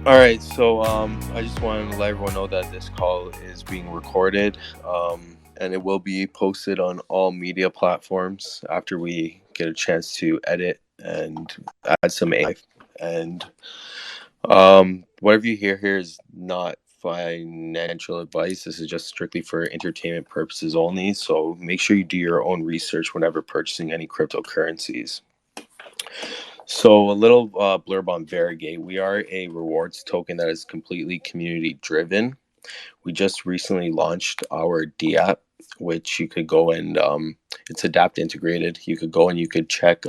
All right, so I just want to let everyone know that this call is being recorded, and it will be posted on all media platforms after we get a chance to edit and add some AI. And whatever you hear here is not financial advice. This is just strictly for entertainment purposes only. So make sure you do your own research whenever purchasing any cryptocurrencies. So, a little blurb on Variegate. We are a rewards token that is completely community driven. We just recently launched our D app, which you could go and it's adapt integrated. You could go and you could check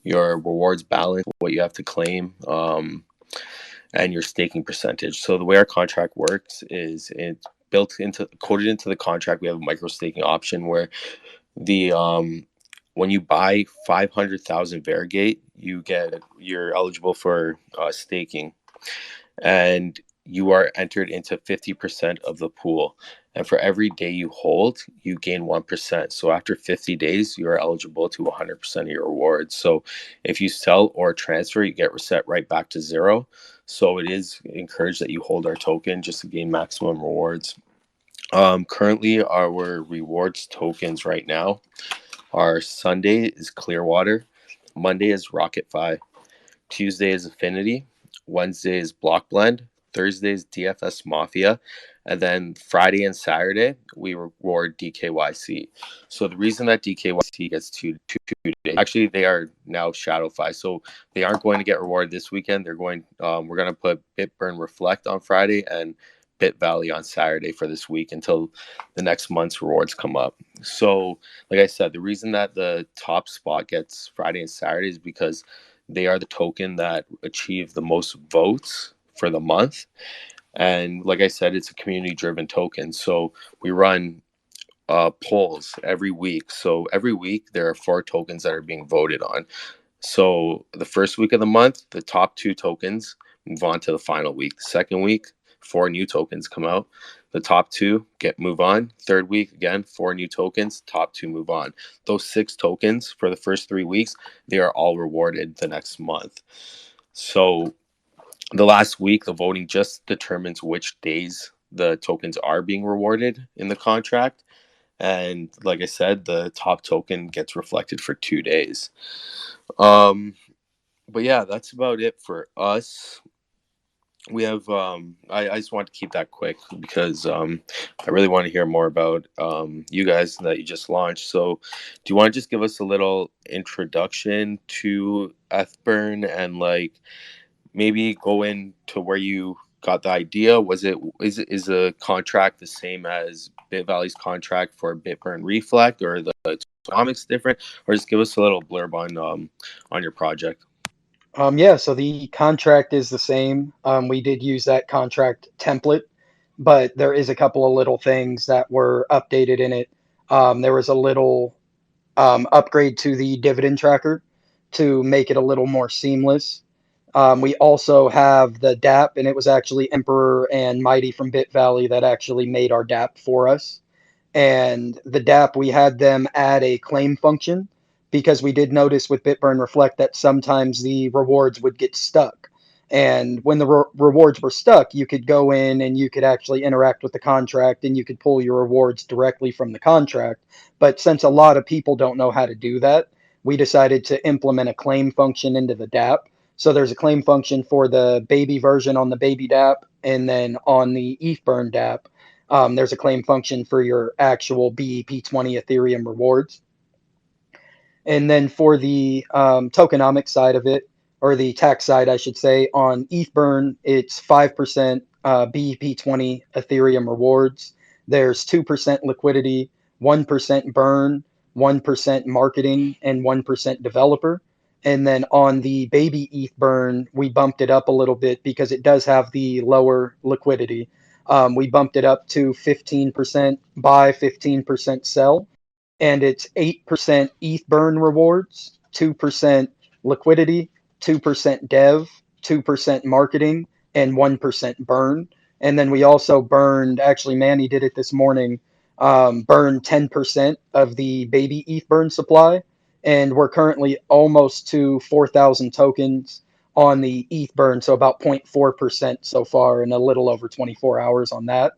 your rewards balance, what you have to claim, and your staking percentage. So, the way our contract works is it's built into coded into the contract. We have a micro staking option where the when you buy 500,000 Variegate, you're eligible for staking, and you are entered into 50% of the pool. And for every day you hold, you gain 1%. So after 50 days, you are eligible to 100% of your rewards. So if you sell or transfer, you get reset right back to zero. So it is encouraged that you hold our token just to gain maximum rewards. Currently, our rewards tokens right now are Sunday is Clearwater, Monday is Rocket Fi, Tuesday is Affinity, Wednesday is Block Blend, Thursday is DFS Mafia, and then Friday and Saturday we reward DKYC. So the reason that DKYC gets two days, actually they are now Shadow Fi, so they aren't going to get rewarded this weekend. We're going to put BitBurn Reflect on Friday and Bit Valley on Saturday for this week until the next month's rewards come up. So, like I said, the reason that the top spot gets Friday and Saturday is because they are the token that achieve the most votes for the month. And like I said, it's a community driven token. So we run polls every week. So every week there are four tokens that are being voted on. So the first week of the month, the top two tokens move on to the final week. Second week, four new tokens come out. The top two move on. Third week, again, four new tokens. Top two move on. Those six tokens for the first 3 weeks, they are all rewarded the next month. So the last week, the voting just determines which days the tokens are being rewarded in the contract. And like I said, the top token gets reflected for 2 days. Um, but yeah, that's about it for us. We have I just want to keep that quick because I really want to hear more about you guys that you just launched. So do you want to just give us a little introduction to ETHBurn and like maybe go into where you got the idea? Is the contract the same as BitValley's contract for BitBurn Reflect, or the tokenomics different, or just give us a little blurb on your project? Yeah, so the contract is the same. We did use that contract template, but there is a couple of little things that were updated in it. There was a little upgrade to the dividend tracker to make it a little more seamless. We also have the DApp, and it was actually Emperor and Mighty from Bit Valley that actually made our DApp for us. And the DApp, we had them add a claim function because we did notice with BitBurn Reflect that sometimes the rewards would get stuck. And when the rewards were stuck, you could go in and you could actually interact with the contract and you could pull your rewards directly from the contract. But since a lot of people don't know how to do that, we decided to implement a claim function into the DApp. So there's a claim function for the baby version on the baby DApp, and then on the ETHBurn DApp, there's a claim function for your actual BEP20 Ethereum rewards. And then for the tokenomics side of it, or the tax side, I should say, on ETHBurn, it's 5% BEP20 Ethereum rewards. There's 2% liquidity, 1% burn, 1% marketing, and 1% developer. And then on the baby ETHBurn, we bumped it up a little bit because it does have the lower liquidity. We bumped it up to 15% buy, 15% sell, and it's 8% ETH burn rewards, 2% liquidity, 2% dev, 2% marketing, and 1% burn. And then we also burned, actually, Manny did it this morning, burned 10% of the baby ETH burn supply. And we're currently almost to 4,000 tokens. on the ETHBurn, so about 0.4% so far, and a little over 24 hours on that.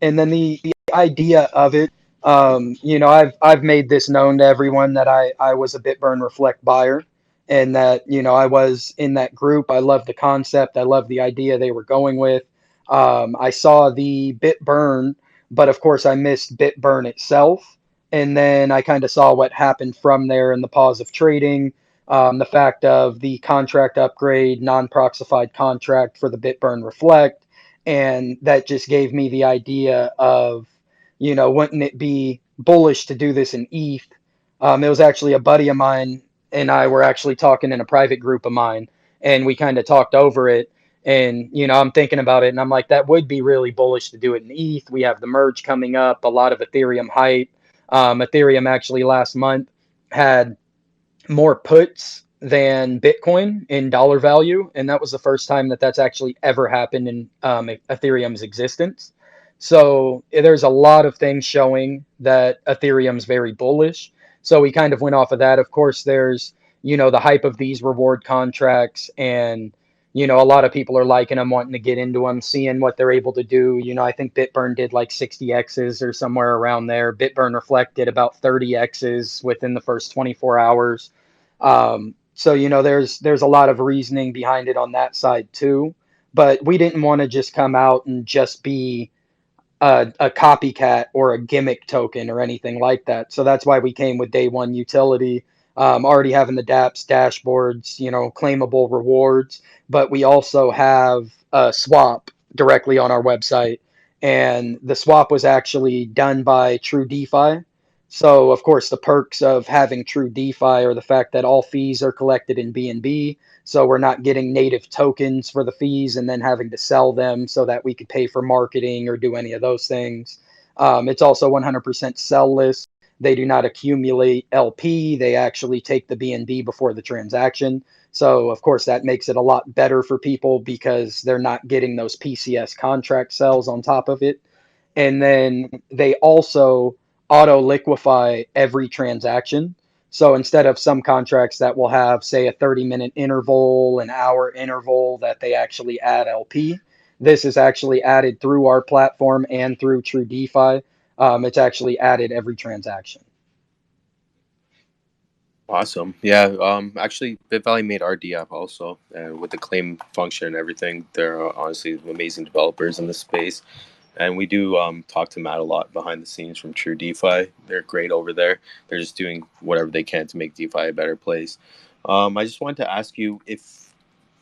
And then the idea of it, I've made this known to everyone that I was a BitBurn Reflect buyer, and that I was in that group. I love the concept. I love the idea they were going with. I saw the BitBurn, but of course I missed BitBurn itself. And then I kind of saw what happened from there in the pause of trading. The fact of the contract upgrade, non-proxified contract for the BitBurn Reflect, and that just gave me the idea of, wouldn't it be bullish to do this in ETH? It was actually a buddy of mine and I were actually talking in a private group of mine, and we kind of talked over it. And I'm thinking about it, and I'm like, that would be really bullish to do it in ETH. We have the merge coming up, a lot of Ethereum hype. Ethereum actually last month had more puts than Bitcoin in dollar value, and that was the first time that that's actually ever happened in Ethereum's existence. So there's a lot of things showing that Ethereum's very bullish. So we kind of went off of that. Of course, there's the hype of these reward contracts, and a lot of people are liking them, wanting to get into them, seeing what they're able to do. I think BitBurn did like 60 X's or somewhere around there. BitBurn Reflect did about 30 X's within the first 24 hours. So there's a lot of reasoning behind it on that side too. But we didn't want to just come out and just be a copycat or a gimmick token or anything like that. So that's why we came with day one utility, already having the dApps, dashboards, claimable rewards. But we also have a swap directly on our website. And the swap was actually done by True DeFi. So, of course, the perks of having True DeFi are the fact that all fees are collected in BNB. So we're not getting native tokens for the fees and then having to sell them so that we could pay for marketing or do any of those things. It's also 100% sell-less. They do not accumulate LP. They actually take the BNB before the transaction. So, of course, that makes it a lot better for people because they're not getting those PCS contract sells on top of it. And then they also auto liquefy every transaction. So instead of some contracts that will have, say, a 30-minute interval, an hour interval that they actually add LP, this is actually added through our platform and through True DeFi. It's actually added every transaction. Awesome. Yeah. Actually, BitValley made our DApp also, with the claim function and everything. They're honestly amazing developers in this space. And we do talk to Matt a lot behind the scenes from True DeFi. They're great over there. They're just doing whatever they can to make DeFi a better place. I just wanted to ask you if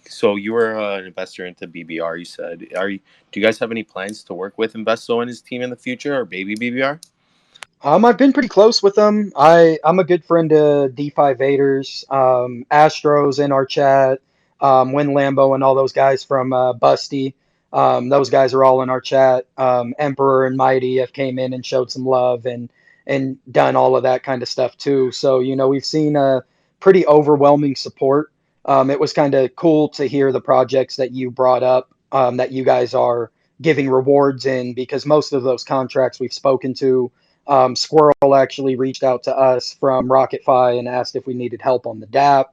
so. You were an investor into BBR. You said, do you guys have any plans to work with Investo and his team in the future, or Baby BBR? I've been pretty close with them. I'm a good friend to DeFi Vaders, Astros in our chat, Win Lambo, and all those guys from Busty. Those guys are all in our chat. Emperor and Mighty have came in and showed some love and done all of that kind of stuff too. So we've seen a pretty overwhelming support. It was kind of cool to hear the projects that you brought up, that you guys are giving rewards in, because most of those contracts we've spoken to. Squirrel actually reached out to us from RocketFi and asked if we needed help on the dApp.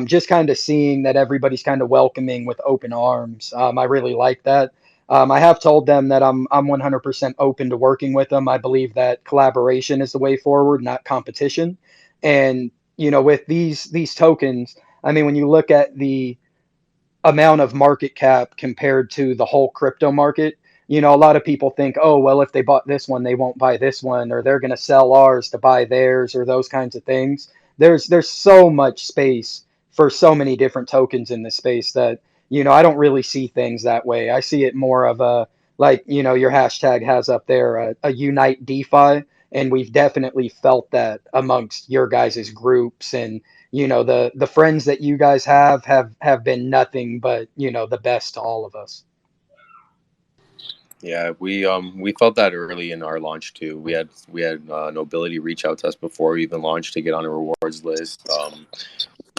Just kind of seeing that everybody's kind of welcoming with open arms. I really like that. I have told them that I'm 100% open to working with them. I believe that collaboration is the way forward, not competition. And with these tokens, I mean, when you look at the amount of market cap compared to the whole crypto market, a lot of people think, oh, well, if they bought this one, they won't buy this one, or they're going to sell ours to buy theirs, or those kinds of things. There's so much space for so many different tokens in this space that, I don't really see things that way. I see it more of a, like, your hashtag has up there, a unite DeFi. And we've definitely felt that amongst your guys' groups, and the friends that you guys have been nothing but the best to all of us. Yeah, we felt that early in our launch too. We had Nobility reach out to us before we even launched to get on a rewards list.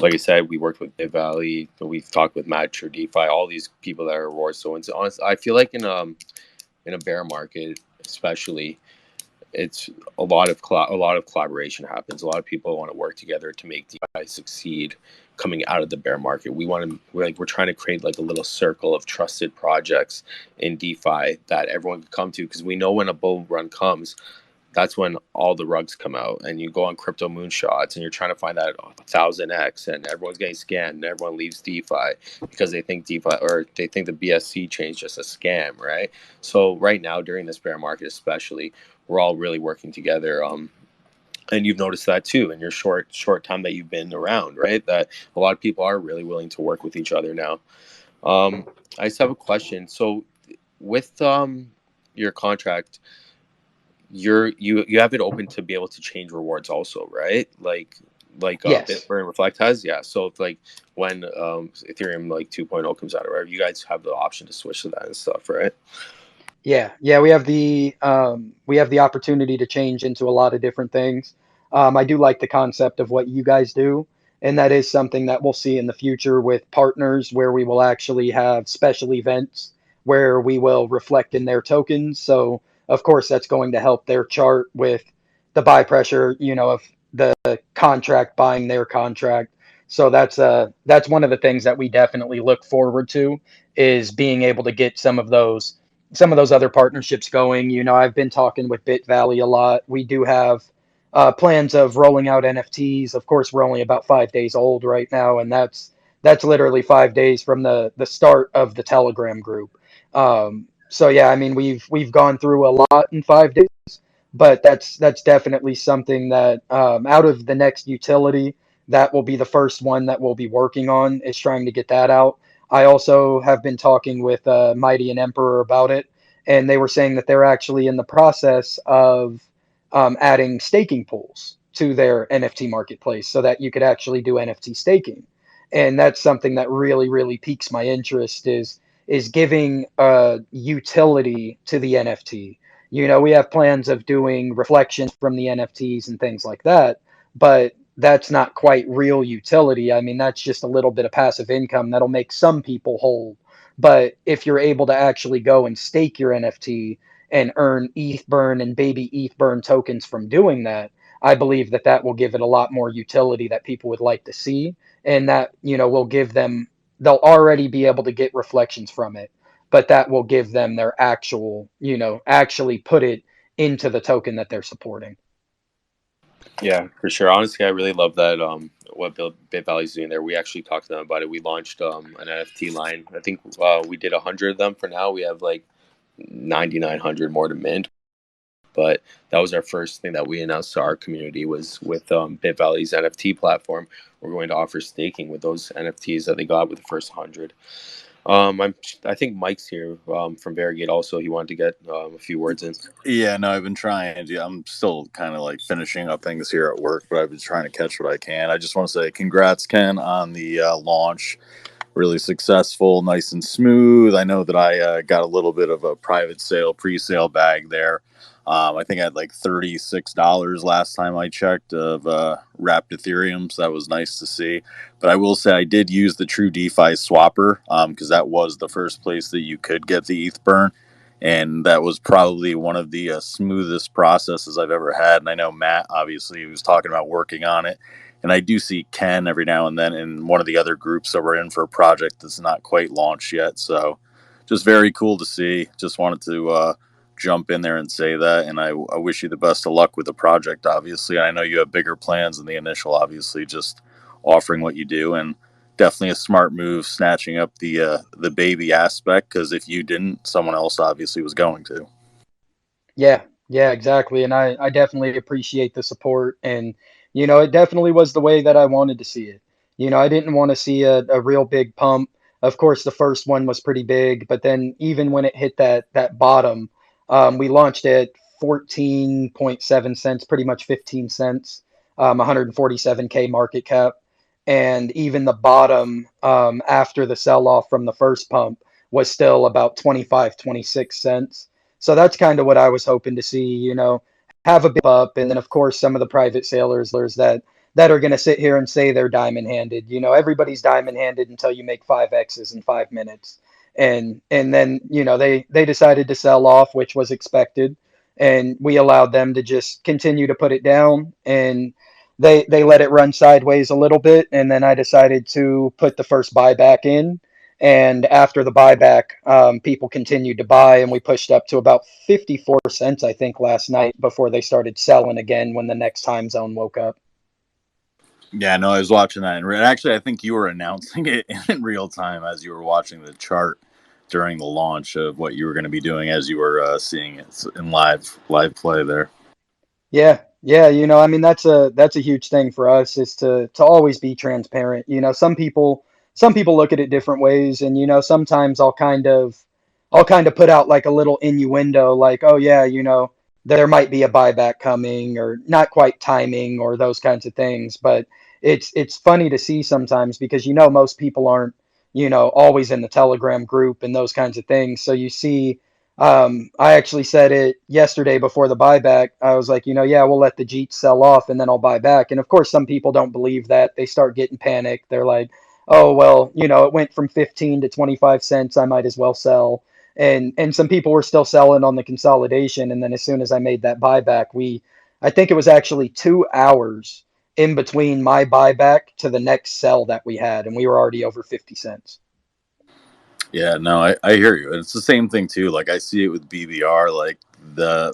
Like I said, we worked with Bit Valley. We've talked with Matt True DeFi, all these people that are rewards. So it's honest. I feel like in a bear market, especially, it's a lot of collaboration happens. A lot of people want to work together to make DeFi succeed. coming out of the bear market. We're trying to create like a little circle of trusted projects in DeFi that everyone can come to, because we know when a bull run comes, that's when all the rugs come out, and you go on crypto moonshots and you're trying to find that 1000x, and everyone's getting scammed and everyone leaves DeFi because they think DeFi, or they think the BSC chain is just a scam, right? So right now during this bear market especially, we're all really working together. And you've noticed that too in your short time that you've been around, right? That a lot of people are really willing to work with each other now. I just have a question. So with your contract, you have it open to be able to change rewards also, right? Like Yes. Bitburn Reflect has, yeah. So if, like, when Ethereum like 2.0 comes out or whatever, you guys have the option to switch to that and stuff, right? Yeah, yeah, we have the opportunity to change into a lot of different things. I do like the concept of what you guys do, and that is something that we'll see in the future with partners, where we will actually have special events where we will reflect in their tokens. So, of course, that's going to help their chart with the buy pressure, of the contract buying their contract. So that's one of the things that we definitely look forward to, is being able to get some of those other partnerships going. I've been talking with Bit Valley a lot. We do have plans of rolling out NFTs. Of course, we're only about 5 days old right now, and that's literally 5 days from the start of the Telegram group. So yeah, I mean, we've gone through a lot in 5 days, but that's definitely something that, out of the next utility, that will be the first one that we'll be working on, is trying to get that out. I also have been talking with Mighty and Emperor about it, and they were saying that they're actually in the process of adding staking pools to their NFT marketplace so that you could actually do NFT staking. And that's something that really, really piques my interest, is giving utility to the NFT. We have plans of doing reflections from the NFTs and things like that, but that's not quite real utility. I mean, that's just a little bit of passive income that'll make some people whole. But if you're able to actually go and stake your NFT and earn ETHBurn and BabyETHBurn tokens from doing that, I believe that that will give it a lot more utility that people would like to see, and that, will give them, they'll already be able to get reflections from it, but that will give them their actual, actually put it into the token that they're supporting. Yeah, for sure. Honestly, I really love that. What Bit Valley's doing there. We actually talked to them about it. We launched an NFT line. I think we did 100 of them for now. We have like 9,900 more to mint. But that was our first thing that we announced to our community, was with Bit Valley's NFT platform. We're going to offer staking with those NFTs that they got with the first 100. I think Mike's here from Variegate also. He wanted to get a few words in. Yeah, no, I've been trying. I'm still kind of like finishing up things here at work, but I've been trying to catch what I can. I just want to say congrats, Ken, on the launch. Really successful, nice and smooth. I know that I got a little bit of a private sale, pre-sale bag there. I think I had like $36 last time I checked of wrapped Ethereum, so that was nice to see. But I will say I did use the True DeFi Swapper, because that was the first place that you could get the ETH burn, and that was probably one of the smoothest processes I've ever had. And I know Matt obviously was talking about working on it, and I do see Ken every now and then in one of the other groups that we're in for a project that's not quite launched yet. So just very cool to see. Just wanted to jump in there and say that. And I wish you the best of luck with the project, obviously. I know you have bigger plans than the initial, obviously, just offering what you do. And definitely a smart move snatching up the baby aspect, because if you didn't, someone else obviously was going to. Yeah, yeah, exactly. And I definitely appreciate the support. And, it definitely was the way that I wanted to see it. I didn't want to see a real big pump. Of course, the first one was pretty big, but then even when it hit that bottom, we launched at 14.7 cents, pretty much 15 cents, 147K market cap. And even the bottom, after the sell off from the first pump, was still about 25, 26 cents. So that's kind of what I was hoping to see, have a big up. And then, of course, some of the private sailors that are going to sit here and say they're diamond handed. Everybody's diamond handed until you make 5X's in 5 minutes. And then, they decided to sell off, which was expected. And we allowed them to just continue to put it down. And they let it run sideways a little bit, and then I decided to put the first buyback in. And after the buyback, people continued to buy, and we pushed up to about 54 cents, I think, last night before they started selling again when the next time zone woke up. Yeah, no, I was watching that, and actually, I think you were announcing it in real time as you were watching the chart during the launch of what you were going to be doing as you were seeing it in live play there. Yeah, yeah, I mean that's a huge thing for us is to always be transparent. Some people look at it different ways, and sometimes I'll kind of put out like a little innuendo like, oh yeah, there might be a buyback coming or not quite timing or those kinds of things, but it's funny to see sometimes because most people aren't always in the Telegram group and those kinds of things. So you see I actually said it yesterday before the buyback. I was like, yeah, we'll let the Jeets sell off and then I'll buy back. And of course, some people don't believe that. They start getting panicked. They're like, oh, well, it went from 15 to 25 cents. I might as well sell. And some people were still selling on the consolidation. And then as soon as I made that buyback, I think it was actually 2 hours in between my buyback to the next sell that we had. And we were already over 50 cents. Yeah, no, I hear you. It's the same thing too. Like I see it with BBR, like the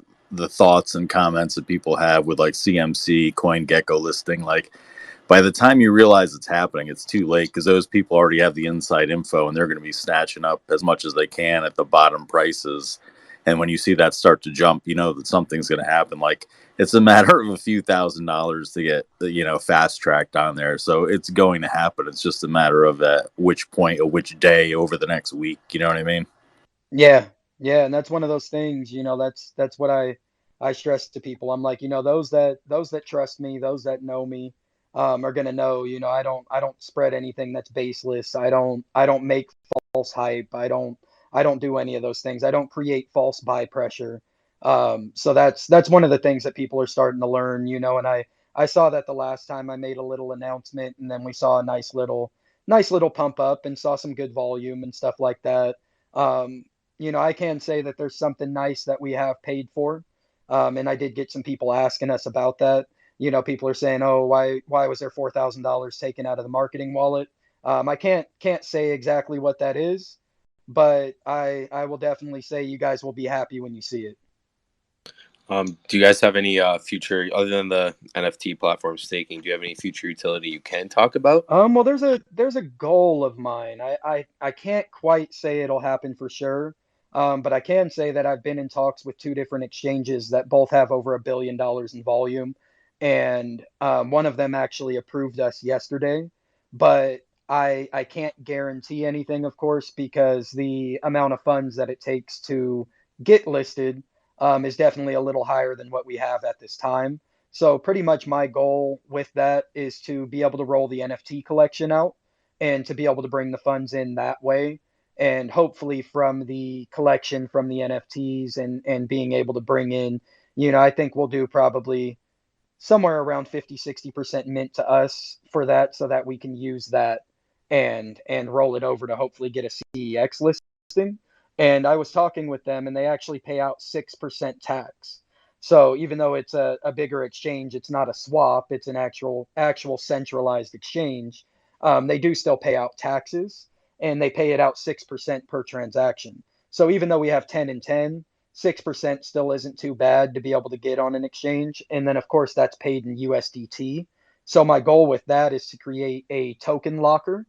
thoughts and comments that people have with like CMC, CoinGecko listing. Like by the time you realize it's happening, it's too late because those people already have the inside info and they're going to be snatching up as much as they can at the bottom prices. And when you see that start to jump, you know that something's going to happen. Like it's a matter of a few $1,000s to get fast tracked on there. So it's going to happen. It's just a matter of at which point or which day over the next week. You know what I mean? Yeah, yeah, and that's one of those things, that's what I stress to people. I'm like, those that trust me, those that know me, are gonna know, I don't spread anything that's baseless. I don't make false hype. I don't do any of those things. I don't create false buy pressure. So that's one of the things that people are starting to learn, and I saw that the last time I made a little announcement, and then we saw a nice little pump up and saw some good volume and stuff like that. Um, I can say that there's something nice that we have paid for. And I did get some people asking us about that. People are saying, "Oh, why was there $4,000 taken out of the marketing wallet?" I can't say exactly what that is, but I will definitely say you guys will be happy when you see it. Do you guys have any future, other than the NFT platform staking, do you have any future utility you can talk about? Well, there's a goal of mine. I can't quite say it'll happen for sure. But I can say that I've been in talks with two different exchanges that both have over $1 billion in volume, and one of them actually approved us yesterday. But I can't guarantee anything, of course, because the amount of funds that it takes to get listed is definitely a little higher than what we have at this time. So pretty much my goal with that is to be able to roll the NFT collection out and to be able to bring the funds in that way. And hopefully from the collection from the NFTs and being able to bring in, I think we'll do probably somewhere around 50-60% mint to us for that so that we can use that and roll it over to hopefully get a CEX listing. And I was talking with them and they actually pay out 6% tax. So even though it's a bigger exchange, it's not a swap, it's an actual centralized exchange. They do still pay out taxes and they pay it out 6% per transaction. So even though we have 10 and 10, 6% still isn't too bad to be able to get on an exchange. And then, of course, that's paid in USDT. So my goal with that is to create a token locker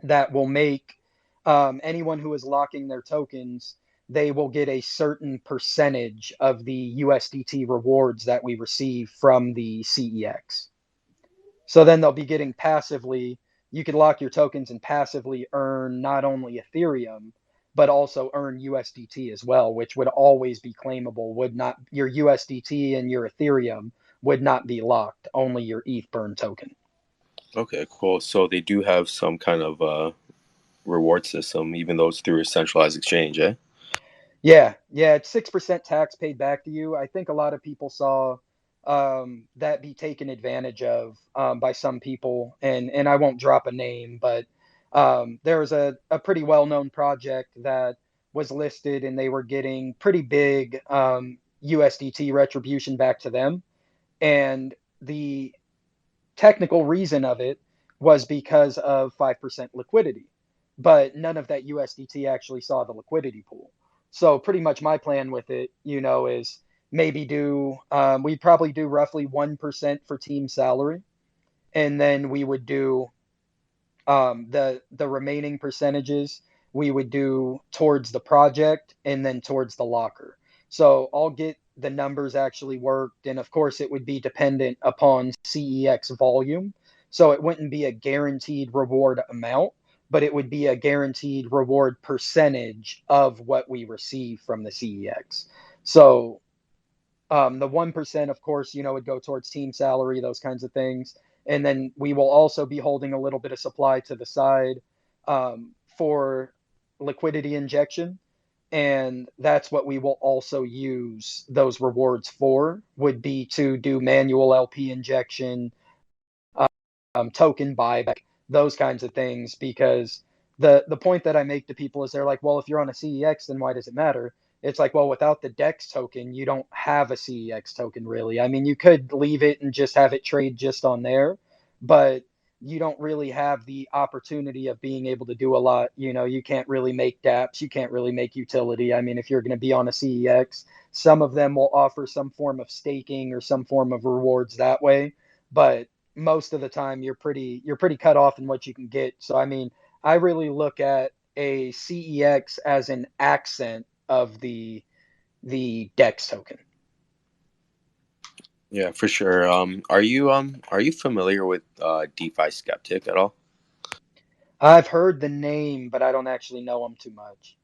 that will make anyone who is locking their tokens, they will get a certain percentage of the USDT rewards that we receive from the CEX. So then they'll be getting passively, you could lock your tokens and passively earn not only Ethereum, but also earn USDT as well, which would always be claimable. Would not your USDT and your Ethereum would not be locked, only your ETHBurn token. Okay, cool. So they do have some kind of reward system, even though it's through a centralized exchange, eh? Yeah, yeah, it's 6% tax paid back to you. I think a lot of people saw that be taken advantage of by some people, and I won't drop a name, but there was a pretty well-known project that was listed, and they were getting pretty big USDT retribution back to them, and the technical reason of it was because of 5% liquidity, but none of that USDT actually saw the liquidity pool. So pretty much my plan with it, is maybe we'd probably do roughly 1% for team salary, and then we would do the remaining percentages we would do towards the project and then towards the locker. So I'll get the numbers actually worked, and of course it would be dependent upon CEX volume. So it wouldn't be a guaranteed reward amount, but it would be a guaranteed reward percentage of what we receive from the CEX. So the 1%, of course, would go towards team salary, those kinds of things. And then we will also be holding a little bit of supply to the side for liquidity injection. And that's what we will also use those rewards for, would be to do manual LP injection, token buyback, those kinds of things. Because the point that I make to people is they're like, well, if you're on a CEX, then why does it matter? It's like, well, without the DEX token, you don't have a CEX token really. I mean, you could leave it and just have it trade just on there, but you don't really have the opportunity of being able to do a lot. You can't really make dApps, you can't really make utility. I mean, if you're going to be on a CEX, some of them will offer some form of staking or some form of rewards that way, but most of the time you're pretty cut off in what you can get. So I mean, I really look at a CEX as an accent of the DEX token. Yeah, for sure. Are you familiar with DeFi Skeptic at all? I've heard the name, but I don't actually know them too much.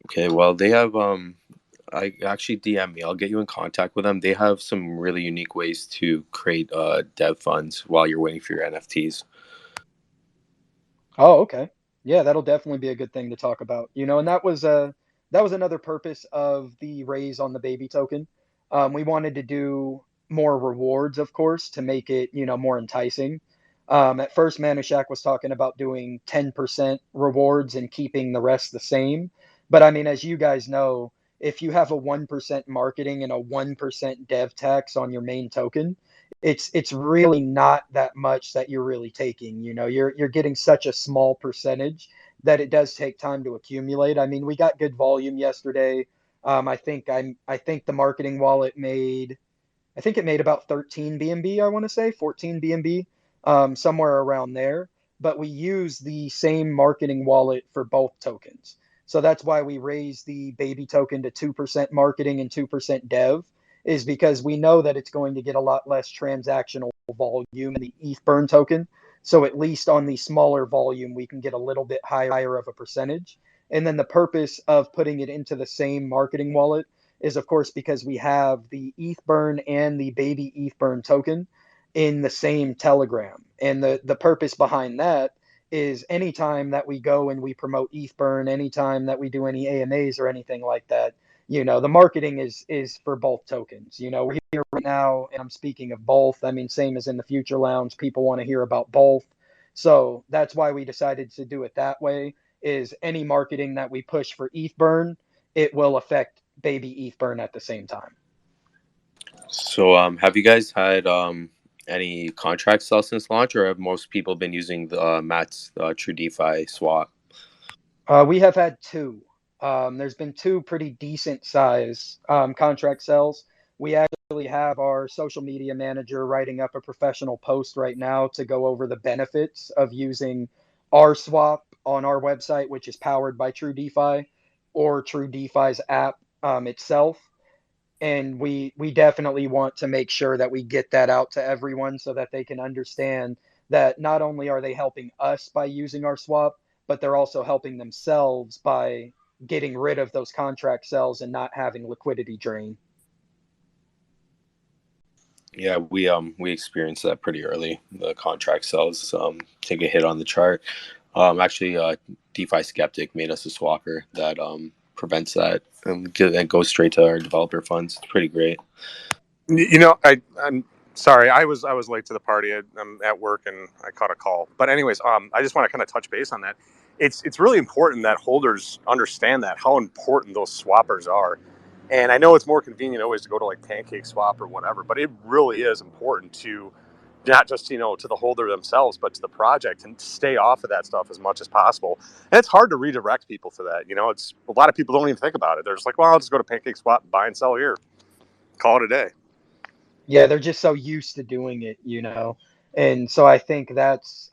Okay, well they have I actually DM me. I'll get you in contact with them. They have some really unique ways to create dev funds while you're waiting for your NFTs. Oh, okay. Yeah, that'll definitely be a good thing to talk about. And that was another purpose of the raise on the baby token. We wanted to do more rewards, of course, to make it, more enticing. At first, Manoushak was talking about doing 10% rewards and keeping the rest the same. But I mean, as you guys know, if you have a 1% marketing and a 1% dev tax on your main token, it's really not that much that you're really taking. You're getting such a small percentage that it does take time to accumulate. I mean, we got good volume yesterday. I think the marketing wallet made, I think it made about 13 BNB, I want to say 14 BNB, somewhere around there. But we use the same marketing wallet for both tokens. So that's why we raised the baby token to 2% marketing and 2% dev, is because we know that it's going to get a lot less transactional volume in the ETHBurn token. So at least on the smaller volume, we can get a little bit higher of a percentage. And then the purpose of putting it into the same marketing wallet is, of course, because we have the ETHBurn and the BabyETHBurn token in the same Telegram. And the purpose behind that is anytime that we go and we promote ETHBurn, anytime that we do any AMAs or anything like that, the marketing is for both tokens. We're here right now, and I'm speaking of both. I mean, same as in the Future Lounge, people want to hear about both. So that's why we decided to do it that way, is any marketing that we push for ETHBurn, it will affect BabyETHBurn at the same time. So, have you guys had any contract sell since launch, or have most people been using the Matt's True DeFi swap? We have had two. There's been two pretty decent size contract sells. We actually have our social media manager writing up a professional post right now to go over the benefits of using our swap on our website, which is powered by True DeFi, or True DeFi's app itself. And we definitely want to make sure that we get that out to everyone so that they can understand that not only are they helping us by using our swap, but they're also helping themselves by getting rid of those contract sells and not having liquidity drain. Yeah, we experienced that pretty early. The contract sells take a hit on the chart. Actually, DeFi Skeptic made us a swapper that prevents that and goes straight to our developer funds. It's pretty great. I'm sorry. I was late to the party. I'm at work and I caught a call. But anyways, I just want to kind of touch base on that. It's really important that holders understand that how important those swappers are. And I know it's more convenient always to go to like Pancake Swap or whatever, but it really is important to not just, to the holder themselves, but to the project, and stay off of that stuff as much as possible. And it's hard to redirect people to that. It's a lot of people don't even think about it. They're just like, well, I'll just go to Pancake Swap and buy and sell here. Call it a day. Yeah, they're just so used to doing it. And so I think that's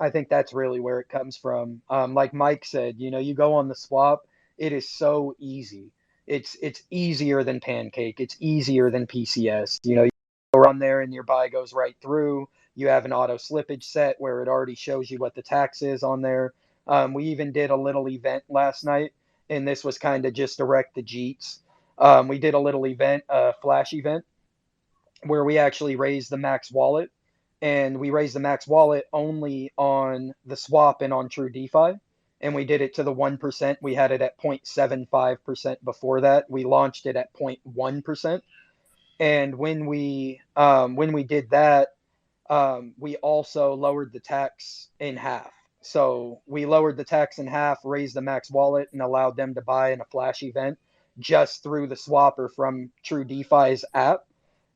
really where it comes from. Like Mike said, you go on the swap, it is so easy. It's easier than Pancake. It's easier than PCS. You go on there and your buy goes right through. You have an auto slippage set where it already shows you what the tax is on there. We even did a little event last night, and this was kind of just direct the Jeets. We did a little event, a flash event where we actually raised the max wallet, and we raised the max wallet only on the swap and on True DeFi. And we did it to the 1%. We had it at 0.75% before that. We launched it at 0.1%. And when we did that, we also lowered the tax in half. So we lowered the tax in half, raised the max wallet, and allowed them to buy in a flash event just through the swapper from True DeFi's app.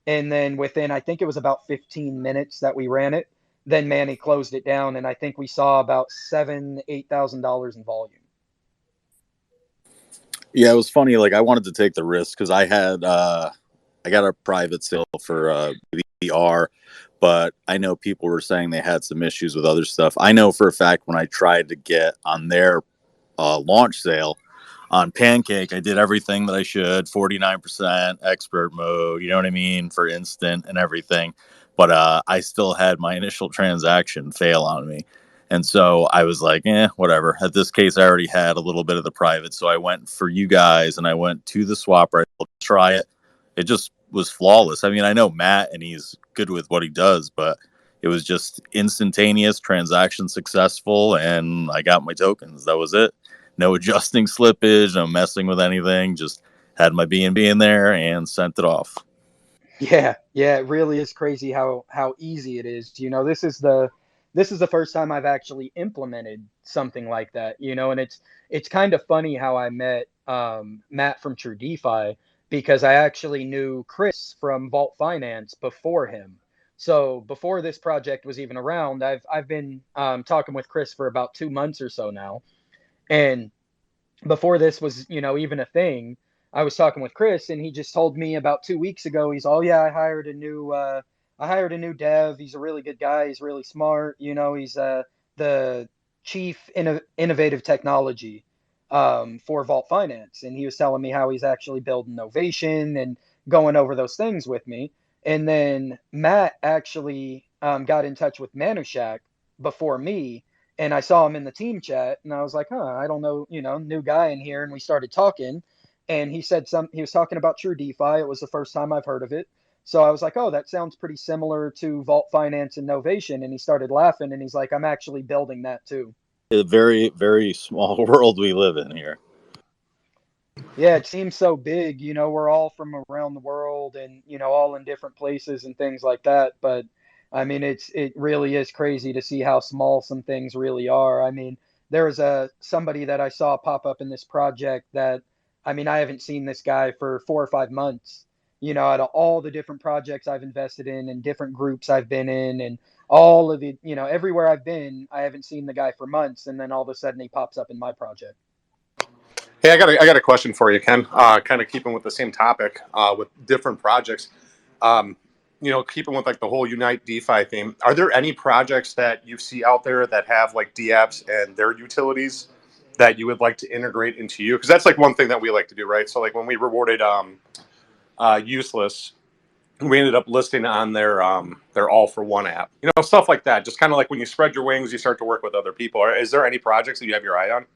And then within, I think it was about 15 minutes that we ran it, then Manny closed it down, and I think we saw about $8,000 in volume. Yeah, it was funny. Like, I wanted to take the risk because I got a private sale for VR, but I know people were saying they had some issues with other stuff. I know for a fact when I tried to get on their launch sale on Pancake, I did everything that I should, 49% expert mode, you know what I mean, for instant and everything. But I still had my initial transaction fail on me. And so I was like, whatever. At this case, I already had a little bit of the private. So I went for you guys and I went to the swapper to try it. It just was flawless. I mean, I know Matt and he's good with what he does, but it was just instantaneous, transaction successful, and I got my tokens. That was it. No adjusting slippage, no messing with anything. Just had my BNB in there and sent it off. Yeah, yeah, it really is crazy how easy it is. This is the first time I've actually implemented something like that. And it's kind of funny how I met Matt from True DeFi, because I actually knew Chris from Vault Finance before him. So before this project was even around, I've been talking with Chris for about 2 months or so now, and before this was, even a thing, I was talking with Chris, and he just told me about 2 weeks ago. He's, oh yeah, I hired a new dev. He's a really good guy. He's really smart. He's the chief innovative technology for Vault Finance, and he was telling me how he's actually building Novation and going over those things with me. And then Matt actually got in touch with Mannaushack before me, and I saw him in the team chat, and I was like, I don't know, new guy in here. And we started talking, and he was talking about True DeFi. It was the first time I've heard of it. So I was like, oh, that sounds pretty similar to Vault Finance and Novation. And he started laughing, and he's like, I'm actually building that too. A very, very small world we live in here. Yeah, it seems so big. We're all from around the world, and, all in different places and things like that. But I mean, it really is crazy to see how small some things really are. I mean, there was somebody that I saw pop up in this project that, I mean, I haven't seen this guy for 4 or 5 months. Out of all the different projects I've invested in and different groups I've been in, and all of the, everywhere I've been, I haven't seen the guy for months, and then all of a sudden he pops up in my project. Hey, I got a question for you, Ken. Kind of keeping with the same topic, with different projects. Keeping with like the whole Unite DeFi theme. Are there any projects that you see out there that have like DApps and their utilities that you would like to integrate into you? Because that's like one thing that we like to do, right? So like when we rewarded Useless, we ended up listing on their All for One app. Stuff like that. Just kind of like when you spread your wings, you start to work with other people. Is there any projects that you have your eye on?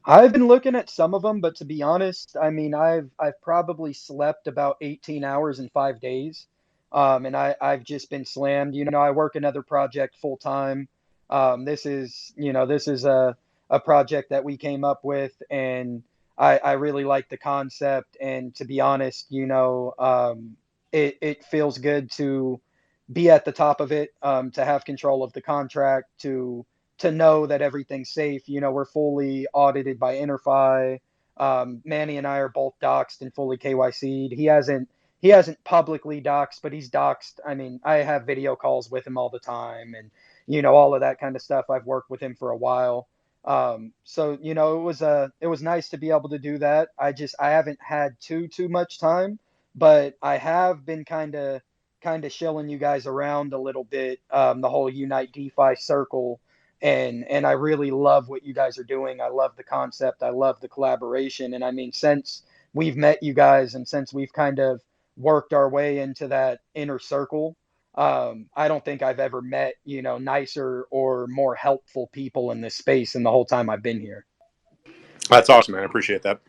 I've been looking at some of them, but to be honest, I mean, I've probably slept about 18 hours in 5 days, and I've just been slammed. I work another project full time. This is a project that we came up with, and I really like the concept. And to be honest, it feels good to be at the top of it, to have control of the contract, to know that everything's safe. We're fully audited by InterFi. Manny and I are both doxxed and fully KYC'd. he hasn't publicly doxed, but he's doxed. I mean, I have video calls with him all the time, and all of that kind of stuff. I've worked with him for a while. So it was nice to be able to do that. I haven't had too much time, but I have been kind of shilling you guys around a little bit, the whole Unite DeFi circle, and I really love what you guys are doing. I love the concept. I love the collaboration. And I mean, since we've met you guys and since we've kind of worked our way into that inner circle, I don't think I've ever met, nicer or more helpful people in this space in the whole time I've been here. That's awesome, man. I appreciate that.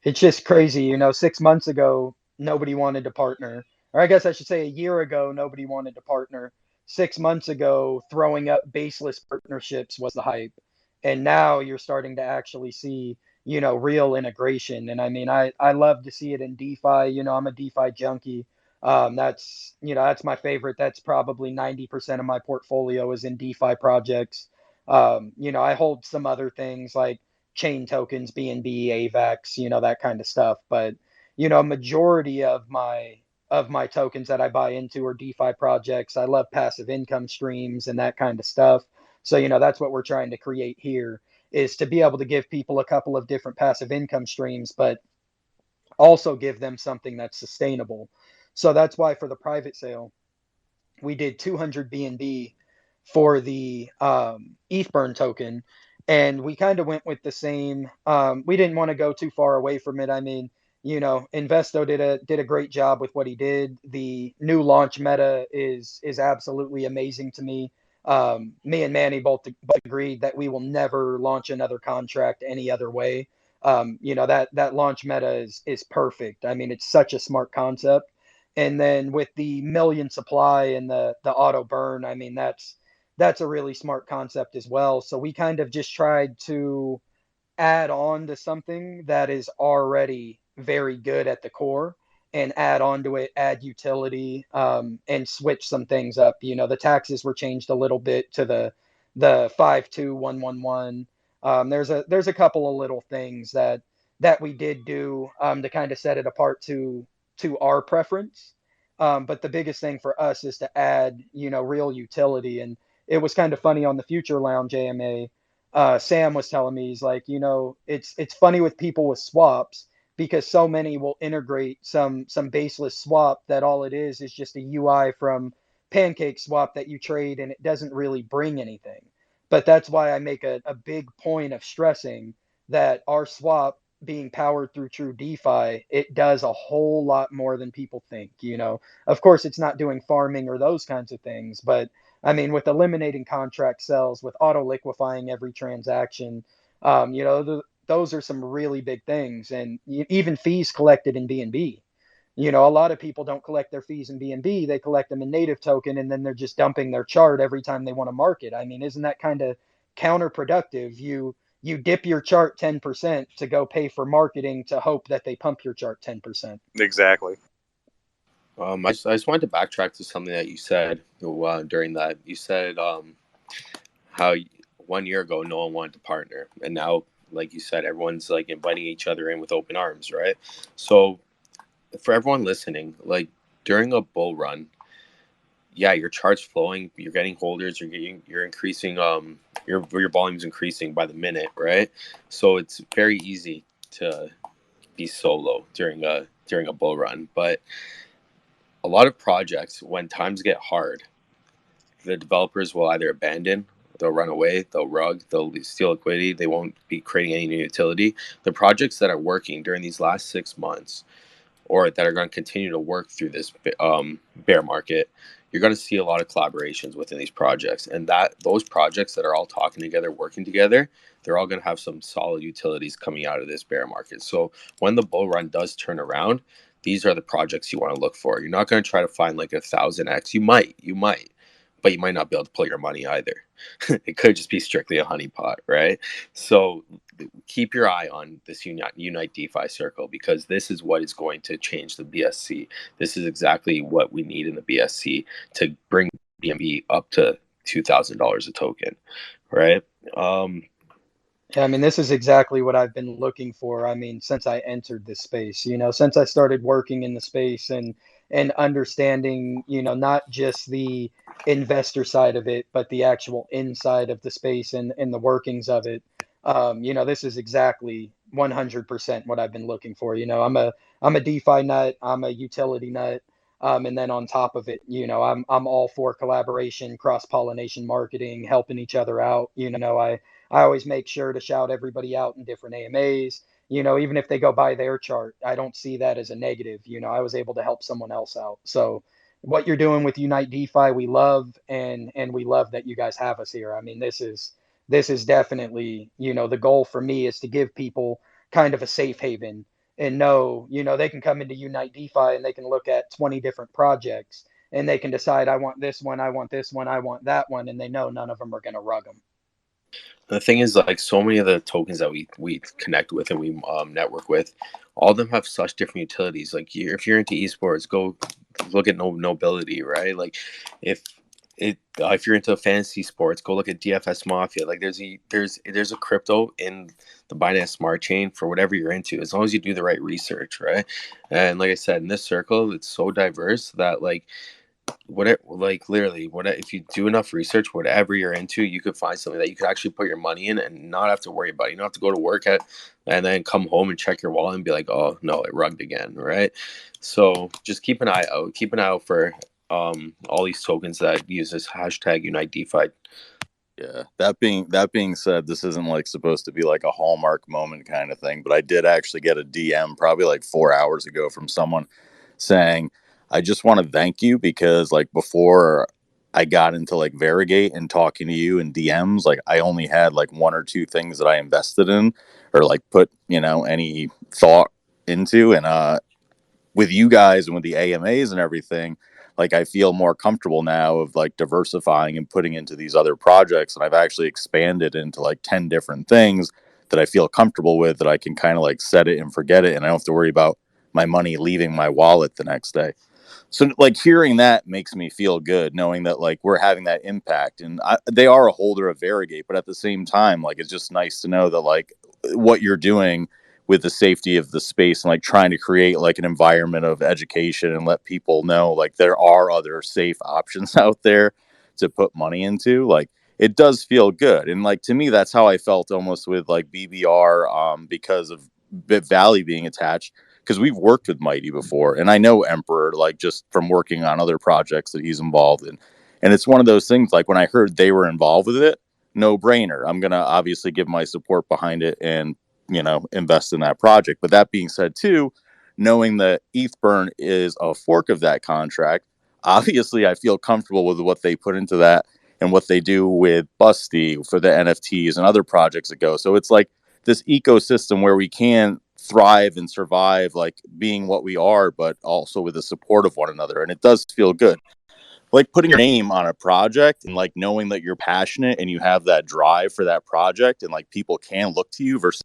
It's just crazy, 6 months ago, nobody wanted to partner. Or I guess I should say a year ago, nobody wanted to partner. 6 months ago, throwing up baseless partnerships was the hype. And now you're starting to actually see, real integration. And I mean, I love to see it in DeFi. I'm a DeFi junkie. That's my favorite. That's probably 90% of my portfolio is in DeFi projects. I hold some other things like chain tokens, BNB, AVAX, that kind of stuff. But, a majority of my tokens that I buy into are DeFi projects. I love passive income streams and that kind of stuff. So, that's what we're trying to create here, is to be able to give people a couple of different passive income streams, but also give them something that's sustainable. So that's why for the private sale, we did 200 BNB for the ETHBurn token, and we kind of went with the same. We didn't want to go too far away from it. I mean, Investo did a great job with what he did. The new launch meta is absolutely amazing to me. Me and Manny both agreed that we will never launch another contract any other way. That launch meta is perfect. I mean, it's such a smart concept. And then with the million supply and the auto burn, I mean, that's a really smart concept as well. So we kind of just tried to add on to something that is already very good at the core, and add on to it, add utility, and switch some things up. The taxes were changed a little bit to the 52111. There's a couple of little things that we did do, to kind of set it apart to our preference. But the biggest thing for us is to add, real utility. And it was kind of funny on the Future Lounge AMA. Sam was telling me, he's like, it's funny with people with swaps, because so many will integrate some baseless swap that all it is just a UI from Pancake Swap that you trade, and it doesn't really bring anything. But that's why I make a big point of stressing that our swap being powered through true DeFi, it does a whole lot more than people think. Of course, it's not doing farming or those kinds of things, but I mean, with eliminating contract sells, with auto liquefying every transaction, those are some really big things. And even fees collected in BNB. A lot of people don't collect their fees in BNB; they collect them in native token, and then they're just dumping their chart every time they want to market. I mean, isn't that kind of counterproductive? You dip your chart 10% to go pay for marketing to hope that they pump your chart 10%. Exactly. I just wanted to backtrack to something that you said during that. You said how 1 year ago no one wanted to partner, and now, like you said, everyone's like inviting each other in with open arms, right? So for everyone listening, like during a bull run, yeah, your chart's flowing, you're getting holders, you're increasing, your volume's increasing by the minute, right? So it's very easy to be solo during a bull run. But a lot of projects, when times get hard, the developers will either abandon, they'll run away, they'll rug, they'll steal liquidity, they won't be creating any new utility. The projects that are working during these last 6 months, or that are going to continue to work through this bear market, you're going to see a lot of collaborations within these projects. And that those projects that are all talking together, working together, they're all going to have some solid utilities coming out of this bear market. So when the bull run does turn around, these are the projects you want to look for. You're not going to try to find like 1,000x. You might, but you might not be able to put your money either. It could just be strictly a honeypot, right? So keep your eye on this Unite DeFi circle, because this is what is going to change the BSC. This is exactly what we need in the BSC to bring BNB up to $2,000 a token, right? Yeah, I mean, this is exactly what I've been looking for. I mean, since I entered this space, since I started working in the space and understanding, not just the investor side of it, but the actual inside of the space and the workings of it. This is exactly 100% what I've been looking for. I'm a DeFi nut, I'm a utility nut. And then on top of it, I'm all for collaboration, cross-pollination marketing, helping each other out. I always make sure to shout everybody out in different AMAs. Even if they go by their chart, I don't see that as a negative. I was able to help someone else out. So what you're doing with Unite DeFi, we love, and we love that you guys have us here. I mean, this is definitely, the goal for me is to give people kind of a safe haven and know, they can come into Unite DeFi and they can look at 20 different projects and they can decide, I want this one, I want this one, I want that one, and they know none of them are going to rug them. The thing is, like, so many of the tokens that we connect with and we network with, all of them have such different utilities. Like, if you're into esports, go look at Nobility, right? Like, if you're into fantasy sports, go look at DFS Mafia. Like, there's a crypto in the Binance Smart Chain for whatever you're into, as long as you do the right research, right? And like I said, in this circle, it's so diverse that, like, literally, if you do enough research, whatever you're into, you could find something that you could actually put your money in and not have to worry about it. You don't have to go to work and then come home and check your wallet and be like, oh no, it rugged again, right? So just keep an eye out for all these tokens that use this hashtag Unite DeFi. Yeah, that being said, this isn't like supposed to be like a hallmark moment kind of thing, but I did actually get a DM probably like 4 hours ago from someone saying, I just want to thank you because like before I got into like Variegate and talking to you in DMs, like I only had like one or two things that I invested in or like put, any thought into. And with you guys and with the AMAs and everything, like I feel more comfortable now of like diversifying and putting into these other projects. And I've actually expanded into like 10 different things that I feel comfortable with, that I can kind of like set it and forget it. And I don't have to worry about my money leaving my wallet the next day. So like hearing that makes me feel good, knowing that like we're having that impact. And they are a holder of Variegate, but at the same time, like it's just nice to know that like what you're doing with the safety of the space and like trying to create like an environment of education and let people know like there are other safe options out there to put money into. Like it does feel good. And like to me, that's how I felt almost with like BBR, because of Bit Valley being attached, because we've worked with Mighty before, and I know Emperor like just from working on other projects that he's involved in. And it's one of those things like when I heard they were involved with it, no brainer. I'm gonna obviously give my support behind it and invest in that project. But that being said, too, knowing that ETHBurn is a fork of that contract, obviously I feel comfortable with what they put into that and what they do with Busty for the NFTs and other projects that go. So it's like this ecosystem where we can thrive and survive, like being what we are, but also with the support of one another. And it does feel good. Like putting your name on a project and like knowing that you're passionate and you have that drive for that project and like people can look to you versus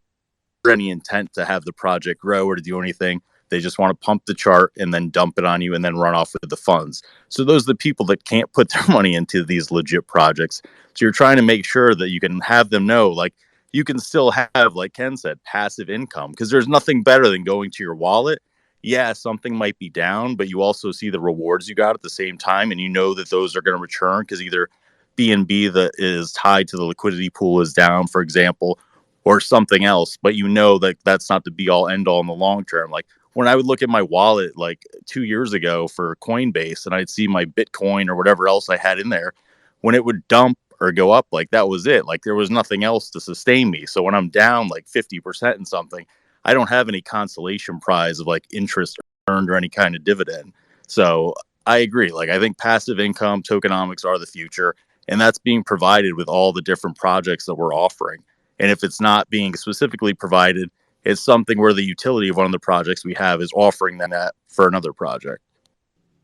any intent to have the project grow or to do anything. They just want to pump the chart and then dump it on you and then run off with the funds. So those are the people that can't put their money into these legit projects. So you're trying to make sure that you can have them know, like, you can still have, like Ken said, passive income, because there's nothing better than going to your wallet. Yeah, something might be down, but you also see the rewards you got at the same time, and you know that those are going to return because either BNB that is tied to the liquidity pool is down, for example, or something else. But you know that that's not the be all end all in the long term. Like when I would look at my wallet like 2 years ago for Coinbase and I'd see my Bitcoin or whatever else I had in there, when it would dump or go up, like that was it. Like there was nothing else to sustain me. So when I'm down like 50% in something, I don't have any consolation prize of like interest earned or any kind of dividend. So I agree. Like I think passive income tokenomics are the future, and that's being provided with all the different projects that we're offering. And if it's not being specifically provided, it's something where the utility of one of the projects we have is offering that for another project.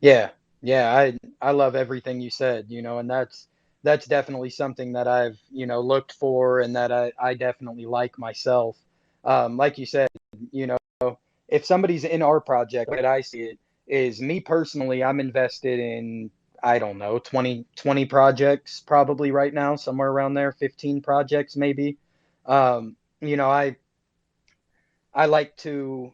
Yeah, yeah, I love everything you said, and that's definitely something that I've, looked for and that I definitely like myself. Like you said, you know, if somebody's in our project, the way that I see it is me personally, I'm invested in, I don't know, 20 projects probably right now, somewhere around there, 15 projects maybe. You know, I like to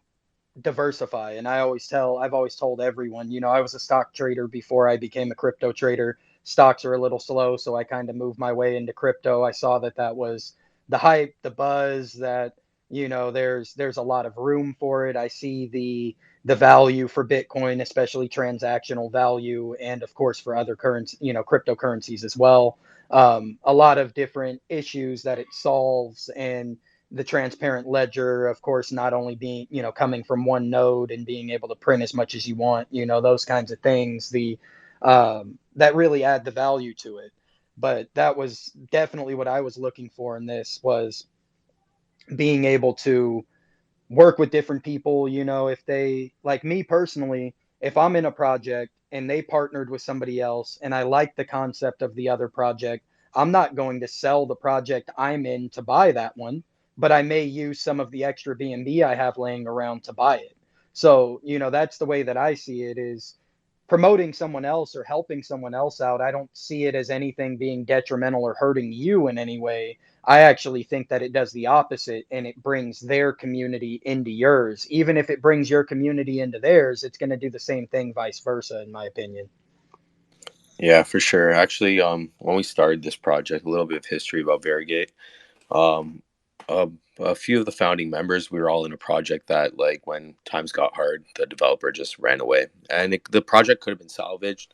diversify, and I've always told everyone, you know, I was a stock trader before I became a crypto trader. Stocks are a little slow, so I kind of moved my way into crypto. I saw that that was the hype, the buzz, that, you know, there's a lot of room for it. I see the value for Bitcoin, especially transactional value, and of course for other currency, you know, cryptocurrencies as well. A lot of different issues that it solves, and the transparent ledger, of course, not only being, you know, coming from one node and being able to print as much as you want, you know, those kinds of things, that really add the value to it. But that was definitely what I was looking for in this, was being able to work with different people. You know, if they, like me personally, if I'm in a project and they partnered with somebody else and I like the concept of the other project, I'm not going to sell the project I'm in to buy that one, but I may use some of the extra B&B I have laying around to buy it. So, you know, that's the way that I see it, is promoting someone else or helping someone else out. I don't see it as anything being detrimental or hurting you in any way. I actually think that it does the opposite, and it brings their community into yours. Even if it brings your community into theirs, it's going to do the same thing, vice versa, in my opinion. Yeah, for sure. Actually, when we started this project, a little bit of history about Variegate. Um, a, a few of the founding members, we were all in a project that, like, when times got hard, the developer just ran away, and the project could have been salvaged.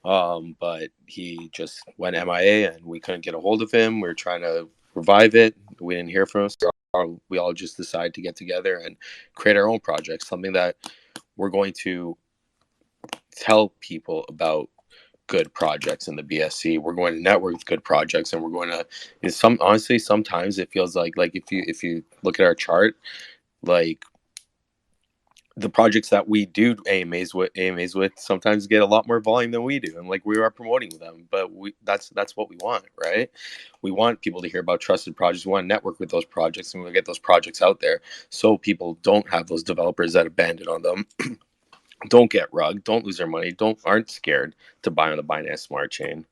But he just went MIA, and we couldn't get a hold of him. We were trying to revive it. We didn't hear from him. So we all just decided to get together and create our own project, something that we're going to tell people about good projects in the BSC. We're going to network with good projects, and we're going to. Is some honestly, sometimes it feels like if you look at our chart, like the projects that we do AMAs with sometimes get a lot more volume than we do, and like we are promoting them, but that's what we want, right? We want people to hear about trusted projects. We want to network with those projects, and we'll get those projects out there so people don't have those developers that abandon on them, don't get rugged, don't lose their money, aren't scared to buy on the Binance Smart Chain.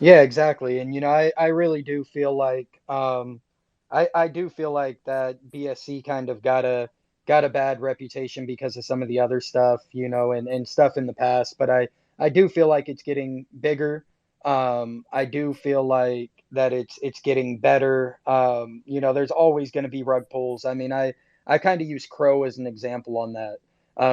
Yeah, exactly. And you know, I really do feel like I do feel like that BSC kind of got a bad reputation because of some of the other stuff, you know, and stuff in the past. But I do feel like it's getting bigger. I do feel like that it's getting better. You know, there's always going to be rug pulls. I mean, I kind of use Crow as an example on that.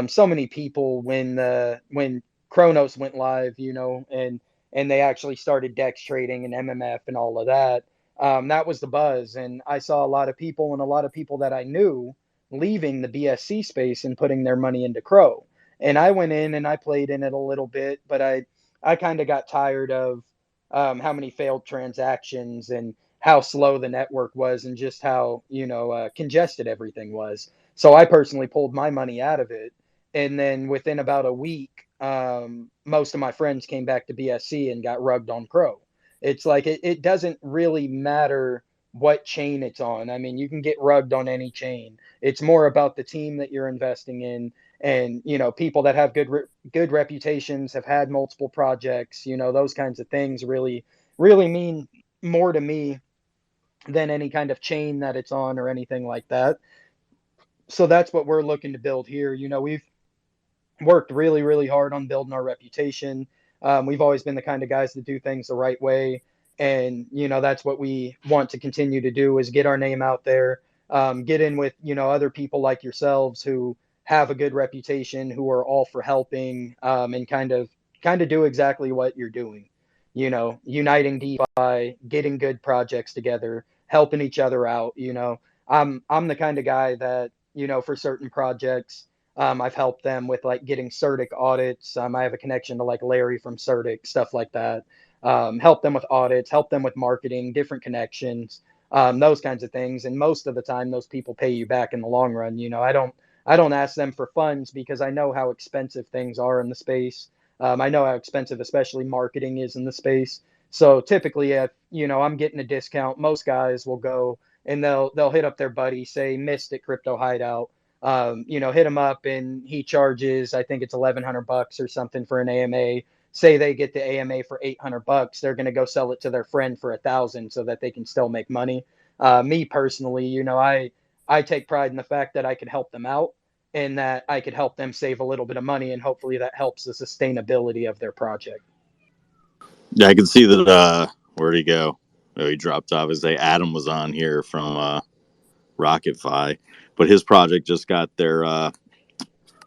So many people, when Kronos went live, you know, and they actually started DEX trading and MMF and all of that. That was the buzz. And I saw a lot of people, and a lot of people that I knew, leaving the BSC space and putting their money into Crow. And I went in and I played in it a little bit, but I kind of got tired of how many failed transactions and how slow the network was, and just how, you know, congested everything was. So I personally pulled my money out of it. And then within about a week, most of my friends came back to BSC and got rugged on Crow. It's like it doesn't really matter what chain it's on. I mean, you can get rugged on any chain. It's more about the team that you're investing in, and you know, people that have good reputations, have had multiple projects. You know, those kinds of things really mean more to me than any kind of chain that it's on or anything like that. So that's what we're looking to build here. You know, we've worked really hard on building our reputation. We've always been the kind of guys that do things the right way, and you know, that's what we want to continue to do, is get our name out there, get in with, you know, other people like yourselves who have a good reputation, who are all for helping, and kind of do exactly what you're doing. You know, uniting DeFi, getting good projects together, helping each other out. You know, I'm the kind of guy that, you know, for certain projects, I've helped them with like getting CERTIC audits. I have a connection to like Larry from CERTIC, stuff like that. Help them with audits, help them with marketing, different connections, those kinds of things. And most of the time, those people pay you back in the long run. You know, I don't ask them for funds because I know how expensive things are in the space. I know how expensive, especially marketing, is in the space. So typically, if you know I'm getting a discount, most guys will go and they'll hit up their buddy, say Mystic Crypto Hideout, you know, hit him up, and he charges, I think it's $1,100 or something for an AMA. say they get the AMA for $800, they're going to go sell it to their friend for 1,000 so that they can still make money. Me personally, I take pride in the fact that I could help them out and that I could help them save a little bit of money, and hopefully that helps the sustainability of their project. Yeah, I can see that. Where'd he go? Oh, he dropped off. As say Adam was on here from RocketFi, but his project just got their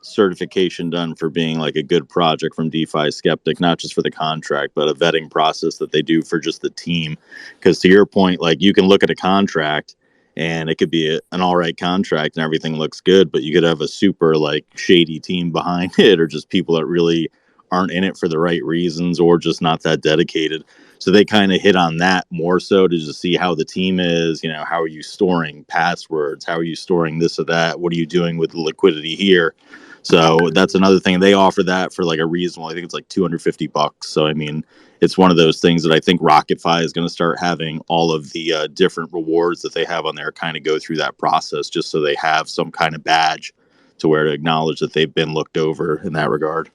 certification done for being like a good project from DeFi Skeptic, not just for the contract, but a vetting process that they do for just the team. Because to your point, like you can look at a contract and it could be an all right contract and everything looks good, but you could have a super like shady team behind it, or just people that really aren't in it for the right reasons, or just not that dedicated. So they kind of hit on that more so to just see how the team is, how are you storing passwords? How are you storing this or that? What are you doing with the liquidity here? So that's another thing. They offer that for like a reasonable, I think it's like $250. So, I mean, it's one of those things that I think RocketFi is going to start having all of the different rewards that they have on there kind of go through that process, just so they have some kind of badge to where to acknowledge that they've been looked over in that regard.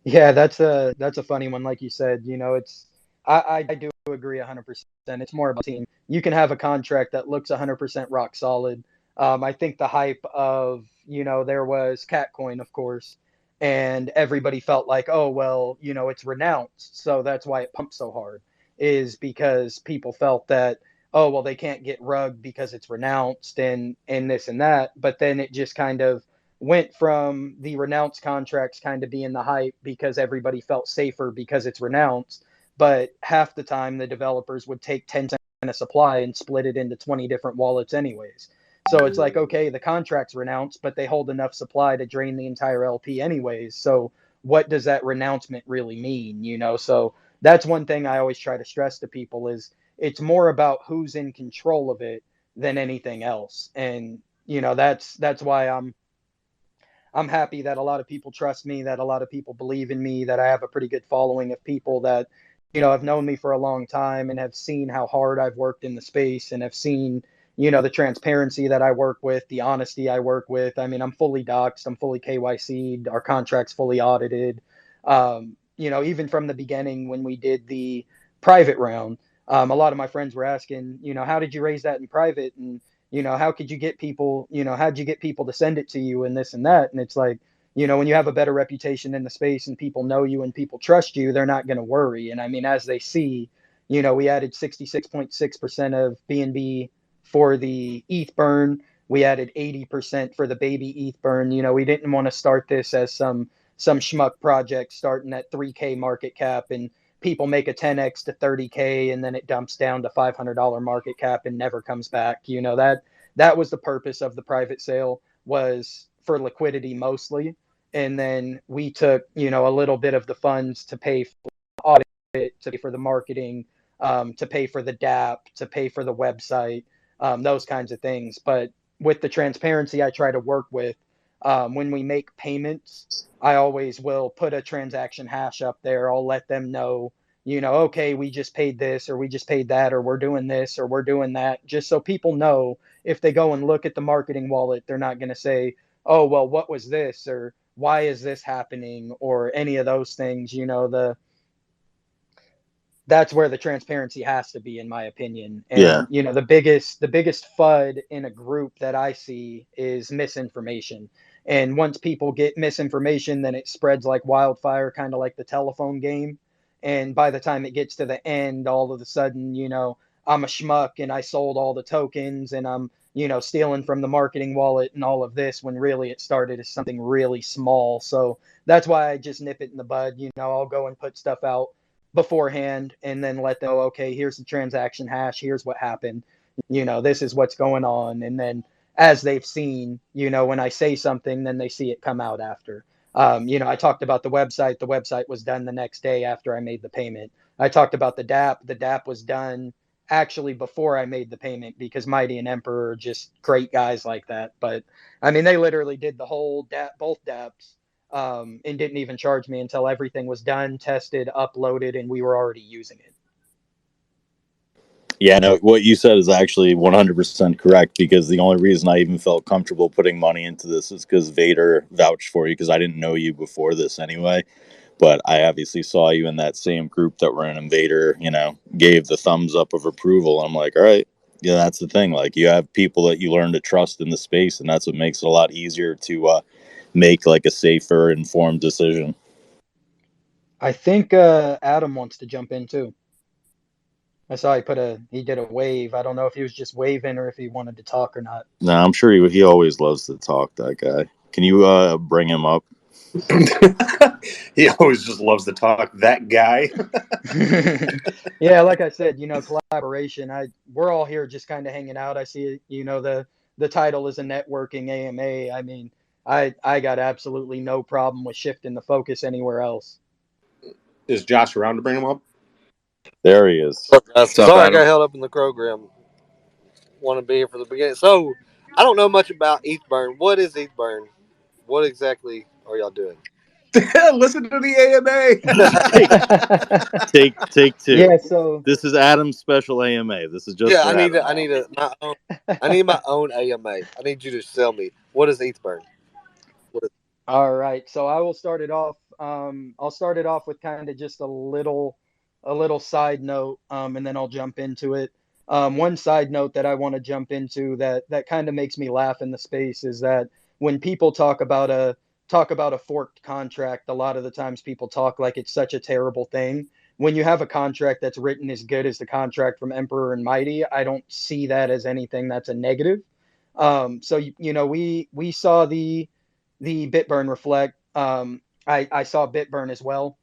Yeah, that's a funny one. Like you said, I do agree 100%. It's more about team. You can have a contract that looks 100% rock solid. I think the hype of, there was Catcoin, of course, and everybody felt like, oh, well, it's renounced, so that's why it pumped so hard, is because people felt that, oh, well, they can't get rugged because it's renounced and this and that. But then it just kind of went from the renounced contracts kind of being the hype because everybody felt safer because it's renounced. But half the time, the developers would take 10% of supply and split it into 20 different wallets, anyways. So it's like, okay, the contract's renounced, but they hold enough supply to drain the entire LP, anyways. So what does that renouncement really mean? So that's one thing I always try to stress to people is it's more about who's in control of it than anything else. And that's why I'm happy that a lot of people trust me, that a lot of people believe in me, that I have a pretty good following of people that, have known me for a long time and have seen how hard I've worked in the space and have seen, the transparency that I work with, the honesty I work with. I mean, I'm fully doxxed, I'm fully KYC'd, our contract's fully audited. Even from the beginning when we did the private round, a lot of my friends were asking, how did you raise that in private? And how could you get people, how'd you get people to send it to you and this and that? And it's like, when you have a better reputation in the space and people know you and people trust you, they're not going to worry. And I mean, as they see, we added 66.6% of BNB for the ETHBurn. We added 80% for the BabyETHBurn. We didn't want to start this as some schmuck project starting at 3K market cap and people make a 10x to 30K and then it dumps down to $500 market cap and never comes back. That was the purpose of the private sale, was for liquidity mostly. And then we took, a little bit of the funds to pay for the audit, to pay for the marketing, to pay for the DApp, to pay for the website, those kinds of things. But with the transparency I try to work with, when we make payments, I always will put a transaction hash up there. I'll let them know, okay, we just paid this or we just paid that or we're doing this or we're doing that, just so people know if they go and look at the marketing wallet, they're not going to say, oh, well, what was this or why is this happening or any of those things. That's where the transparency has to be, in my opinion. And the biggest FUD in a group that I see is misinformation. And once people get misinformation, then it spreads like wildfire, kind of like the telephone game. And by the time it gets to the end, all of a sudden, I'm a schmuck and I sold all the tokens and I'm, stealing from the marketing wallet and all of this, when really it started as something really small. So that's why I just nip it in the bud. I'll go and put stuff out beforehand and then let them know, okay, here's the transaction hash, here's what happened, this is what's going on. And then as they've seen, when I say something, then they see it come out after. I talked about the website was done the next day after I made the payment. I talked about the DApp was done actually before I made the payment, because Mighty and Emperor are just great guys like that. But I mean, they literally did the whole DApp, both DApps, and didn't even charge me until everything was done, tested, uploaded, and we were already using it. Yeah, no, what you said is actually 100% correct, because the only reason I even felt comfortable putting money into this is because Vader vouched for you, because I didn't know you before this anyway. But I obviously saw you in that same group that were an invader, gave the thumbs up of approval. I'm like, all right, yeah, that's the thing. Like, you have people that you learn to trust in the space, and that's what makes it a lot easier to make like a safer, informed decision. I think Adam wants to jump in too. I saw he did a wave. I don't know if he was just waving or if he wanted to talk or not. No, I'm sure he always loves to talk, that guy. Can you bring him up? He always just loves to talk. That guy. Yeah, like I said, collaboration. We're all here just kind of hanging out. I see, the title is a networking AMA. I mean, I got absolutely no problem with shifting the focus anywhere else. Is Josh around to bring him up? There he is. What's up, Sorry, I Adam? got held up in the program. Want to be here for the beginning. So, I don't know much about ETHBurn. What is ETHBurn? What exactly are y'all doing? Listen to the AMA. Take two. Yeah, so This is Adam's special AMA. This is just Yeah, for I need Adam. I need my own AMA. I need you to sell me. What is ETHBurn? all right, so I will start it off. I'll start it off with kind of just a little side note, and then I'll jump into it. One side note that I want to jump into that kind of makes me laugh in the space is that when people talk about a forked contract, a lot of the times people talk like it's such a terrible thing. When you have a contract that's written as good as the contract from Emperor and Mighty, I don't see that as anything that's a negative. So we saw the BitBurn reflect. I saw BitBurn as well,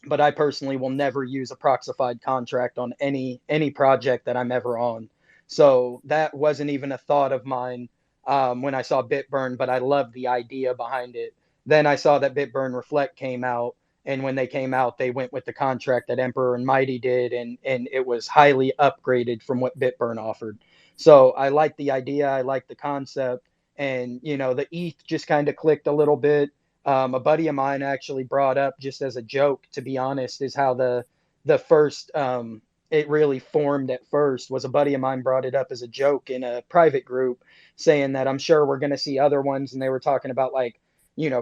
but I personally will never use a proxified contract on any project that I'm ever on. So that wasn't even a thought of mine when I saw BitBurn, but I loved the idea behind it. Then I saw that BitBurn Reflect came out, and when they came out, they went with the contract that Emperor and Mighty did, and it was highly upgraded from what BitBurn offered. So I like the idea, I like the concept, and the ETH just kind of clicked a little bit. A buddy of mine actually brought up, just as a joke, to be honest, is how the first it really formed at first. Was a buddy of mine brought it up as a joke in a private group, saying that I'm sure we're going to see other ones, and they were talking about like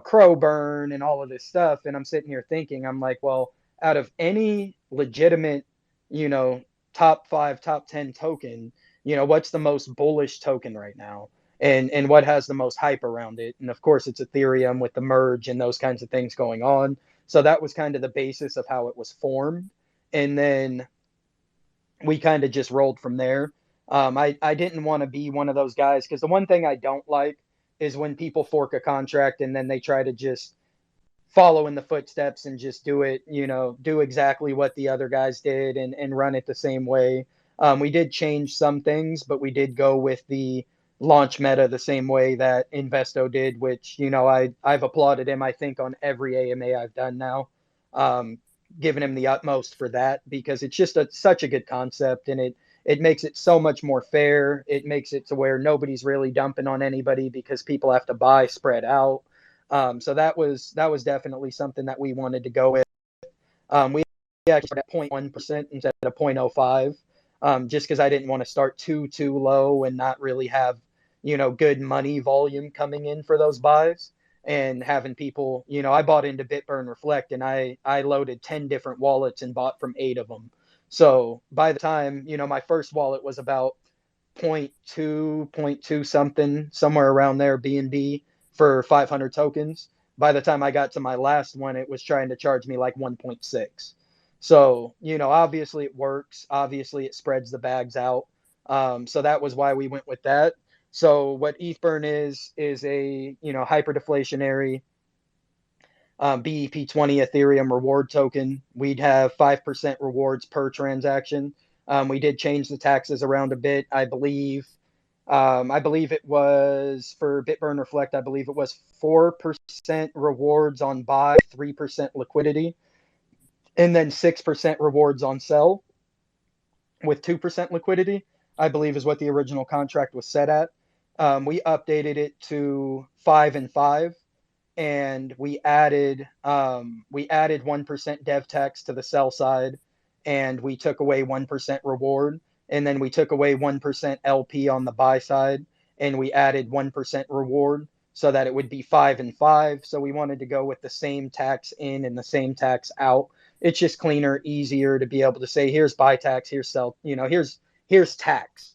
crow burn and all of this stuff. And I'm sitting here thinking, I'm like, well, out of any legitimate you know top 5, top 10 token, what's the most bullish token right now? And what has the most hype around it? And of course, it's Ethereum with the merge and those kinds of things going on. So that was kind of the basis of how it was formed. And then we kind of just rolled from there. I didn't want to be one of those guys, because the one thing I don't like is when people fork a contract and then they try to just follow in the footsteps and just do exactly what the other guys did and run it the same way. We did change some things, but we did go with the launch meta the same way that Investo did, which, I've applauded him, I think, on every AMA I've done now. Giving him the utmost for that, because it's just such a good concept, and it makes it so much more fair. It makes it to where nobody's really dumping on anybody because people have to buy spread out. So that was definitely something that we wanted to go with. We actually started at 0.1% instead of 0.05, just because I didn't want to start too low and not really have good money volume coming in for those buys. And having people, I bought into BitBurn Reflect, and I loaded 10 different wallets and bought from 8 of them. So by the time, my first wallet was about 0.2 something, somewhere around there, BNB, for 500 tokens. By the time I got to my last one, it was trying to charge me like 1.6. So, obviously it works. Obviously it spreads the bags out. So that was why we went with that. So what ETHBurn is a hyperdeflationary BEP20 Ethereum reward token. We'd have 5% rewards per transaction. We did change the taxes around a bit. I believe it was for BitBurn Reflect. I believe it was 4% rewards on buy, 3% liquidity, and then 6% rewards on sell with 2% liquidity, I believe, is what the original contract was set at. We updated it to 5 and 5, and we added 1% dev tax to the sell side, and we took away 1% reward, and then we took away 1% LP on the buy side, and we added 1% reward. so that it would be 5 and 5. So we wanted to go with the same tax in and the same tax out. It's just cleaner, easier to be able to say, here's buy tax, here's sell, here's tax,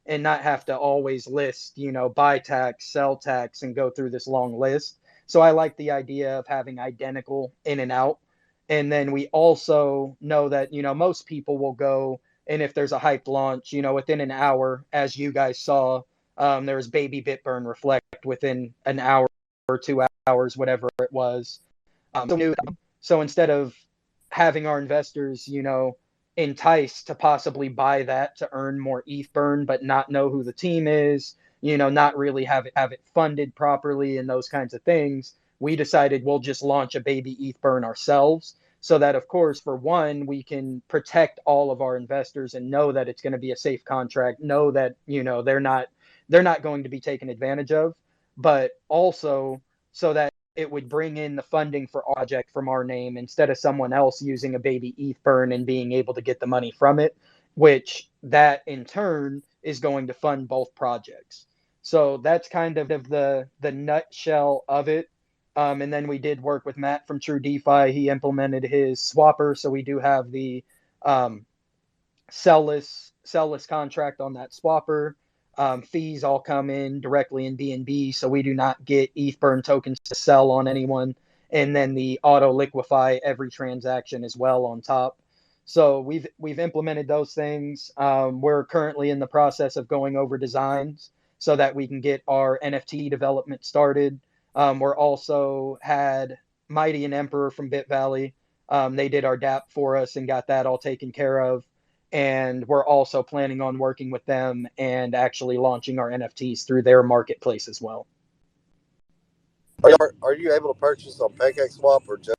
and not have to always list, buy tax, sell tax, and go through this long list. So I like the idea of having identical in and out. And then we also know that, most people will go, and if there's a hyped launch, within an hour, as you guys saw, there was BabyETHBurn Reflect within an hour or 2 hours, whatever it was. So instead of having our investors, enticed to possibly buy that to earn more ETHBurn, but not know who the team is, not really have it funded properly and those kinds of things, we decided we'll just launch a BabyETHBurn ourselves. So that, of course, for one, we can protect all of our investors and know that it's going to be a safe contract, know that, they're not going to be taken advantage of, but also so that it would bring in the funding for our project from our name instead of someone else using a BabyETHBurn and being able to get the money from it, which that in turn is going to fund both projects. So that's kind of the nutshell of it. And then we did work with Matt from True DeFi. He implemented his swapper, so we do have the sellless contract on that swapper. Fees all come in directly in BNB, so we do not get ETHBurn tokens to sell on anyone. And then the auto liquefy every transaction as well on top. So we've implemented those things. We're currently in the process of going over designs so that we can get our NFT development started. We're also had Mighty and Emperor from Bit Valley. They did our DApp for us and got that all taken care of. And we're also planning on working with them and actually launching our NFTs through their marketplace as well. Are you able to purchase on PancakeSwap or just?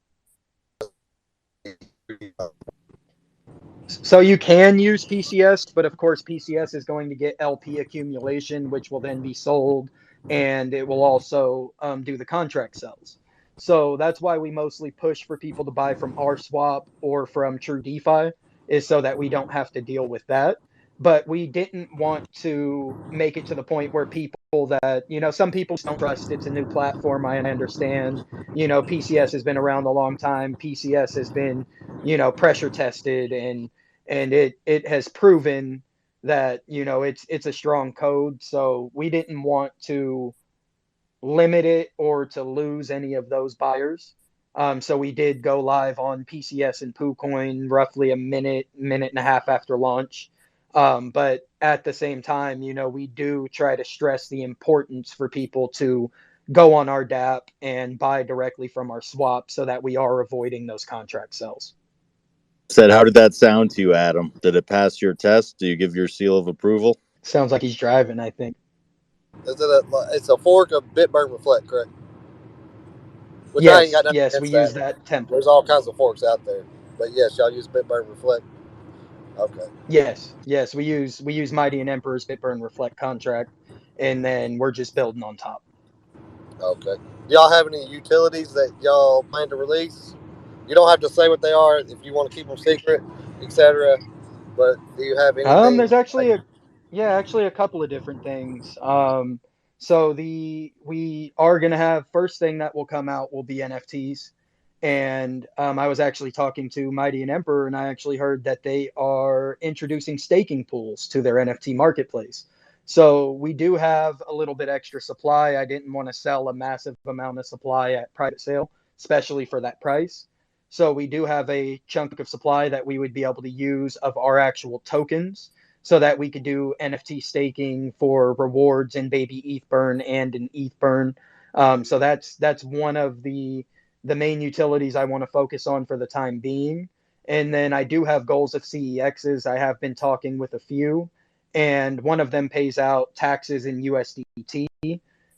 So you can use PCS, but of course PCS is going to get LP accumulation, which will then be sold, and it will also do the contract sales. So that's why we mostly push for people to buy from our swap or from True DeFi, is so that we don't have to deal with that. But we didn't want to make it to the point where people that, some people don't trust, it's a new platform. I understand, PCS has been around a long time. PCS has been, pressure tested, and it has proven that, it's a strong code. So we didn't want to limit it or to lose any of those buyers. So we did go live on PCS and PooCoin roughly a minute and a half after launch. But at the same time, we do try to stress the importance for people to go on our DApp and buy directly from our swap so that we are avoiding those contract sales. Said, how did that sound to you, Adam? Did it pass your test? Do you give your seal of approval? Sounds like he's driving, I think. It's a fork of BitBurn Reflect, correct? Which yes, I ain't got nothing yes, we use that template. There's all kinds of forks out there, but yes, y'all use BitBurn Reflect. Okay. Yes, we use Mighty and Emperor's BitBurn Reflect contract, and then we're just building on top. Okay. Do y'all have any utilities that y'all plan to release? You don't have to say what they are if you want to keep them secret, etc. But do you have anything? There's actually a couple of different things. So we are gonna have, first thing that will come out will be NFTs, and I was actually talking to Mighty and Emperor, and I actually heard that they are introducing staking pools to their NFT marketplace. So we do have a little bit extra supply. I didn't want to sell a massive amount of supply at private sale, especially for that price. So we do have a chunk of supply that we would be able to use of our actual tokens so that we could do NFT staking for rewards in BabyETHBurn and in ETHBurn. So that's one of the main utilities I want to focus on for the time being. And then I do have goals of CEXs. I have been talking with a few, and one of them pays out taxes in USDT.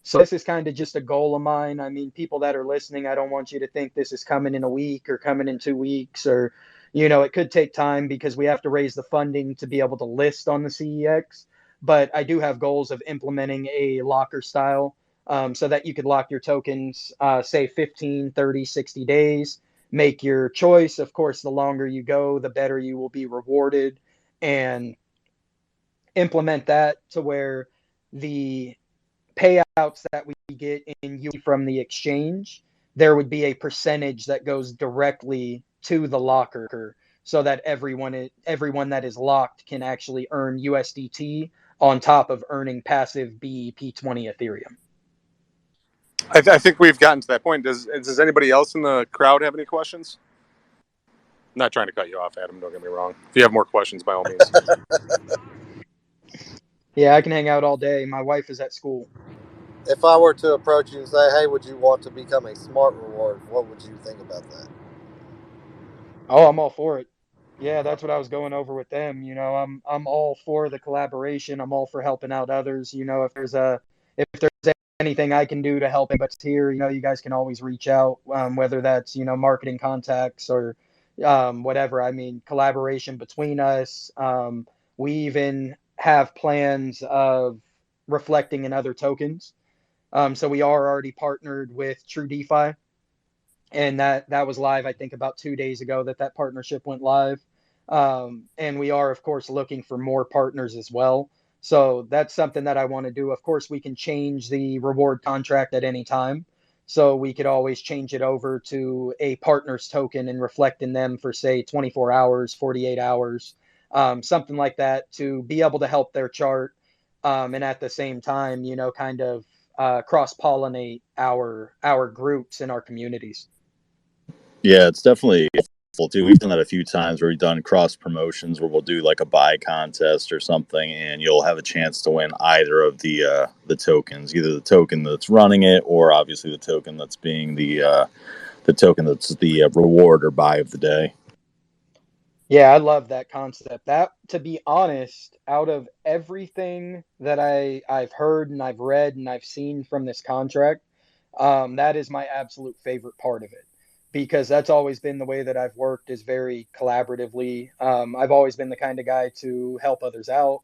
So this is kind of just a goal of mine. I mean, people that are listening, I don't want you to think this is coming in a week or coming in 2 weeks, or, it could take time because we have to raise the funding to be able to list on the CEX. But I do have goals of implementing a locker style, so that you could lock your tokens, say 15, 30, 60 days, make your choice. Of course, the longer you go, the better you will be rewarded, and implement that to where the payouts that we get in USD from the exchange, there would be a percentage that goes directly to the locker, so that everyone that is locked can actually earn USDT on top of earning passive BEP20 Ethereum. I think we've gotten to that point. Does anybody else in the crowd have any questions? I'm not trying to cut you off, Adam. Don't get me wrong. If you have more questions, by all means. Yeah, I can hang out all day. My wife is at school. If I were to approach you and say, hey, would you want to become a smart reward, what would you think about that? Oh, I'm all for it. Yeah, that's what I was going over with them. I'm all for the collaboration. I'm all for helping out others. If there's anything I can do to help anybody's here, you guys can always reach out, whether that's, marketing contacts or whatever. I mean, collaboration between us. We even have plans of reflecting in other tokens. So we are already partnered with True DeFi, and that was live, I think, about 2 days ago that partnership went live. And we are, of course, looking for more partners as well. So that's something that I want to do. Of course, we can change the reward contract at any time. So we could always change it over to a partner's token and reflect in them for, say, 24 hours, 48 hours, something like that, to be able to help their chart. And at the same time, kind of cross-pollinate our groups and our communities. Yeah, it's definitely helpful too. We've done that a few times where we've done cross promotions where we'll do like a buy contest or something, and you'll have a chance to win either of the tokens, either the token that's running it or obviously the token that's being the token that's the reward or buy of the day. Yeah, I love that concept. That, to be honest, out of everything that I've heard and I've read and I've seen from this contract, that is my absolute favorite part of it, because that's always been the way that I've worked, is very collaboratively. I've always been the kind of guy to help others out.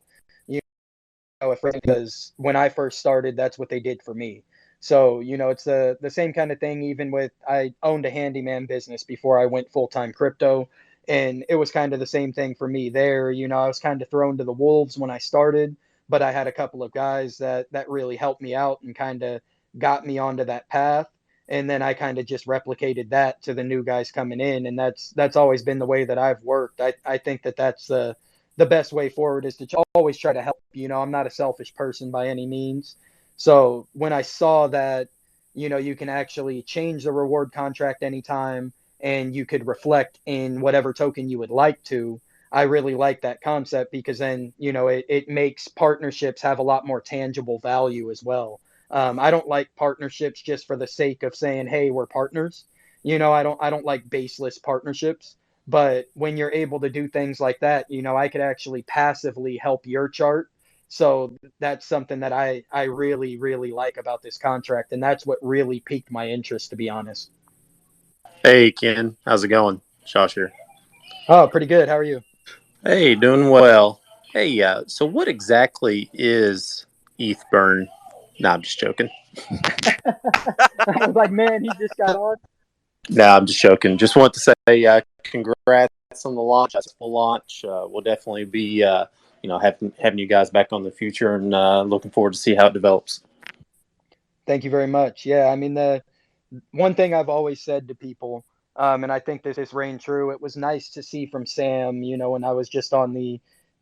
Because when I first started, that's what they did for me. So, it's the same kind of thing. Even with, I owned a handyman business before I went full-time crypto, and it was kind of the same thing for me there. I was kind of thrown to the wolves when I started, but I had a couple of guys that really helped me out and kind of got me onto that path. And then I kind of just replicated that to the new guys coming in, and that's always been the way that I've worked. I think that's the best way forward, is to always try to help. I'm not a selfish person by any means. So when I saw that, you can actually change the reward contract anytime, and you could reflect in whatever token you would like to, I really like that concept, because then, it makes partnerships have a lot more tangible value as well. I don't like partnerships just for the sake of saying, hey, we're partners. I don't like baseless partnerships. But when you're able to do things like that, I could actually passively help your chart. So that's something that I really, really like about this contract. And that's what really piqued my interest, to be honest. Hey, Ken. How's it going? Josh here. Oh, pretty good. How are you? Hey, doing well. Hey, so what exactly is ETHBurn? No, I'm just joking. I was like, man, he just got on. No, I'm just joking. Just want to say congrats on the launch. That's a full launch. We'll definitely be, having you guys back on in the future, and looking forward to see how it develops. Thank you very much. Yeah, I mean, the one thing I've always said to people, and I think this is reign true, it was nice to see from Sam, when I was just on the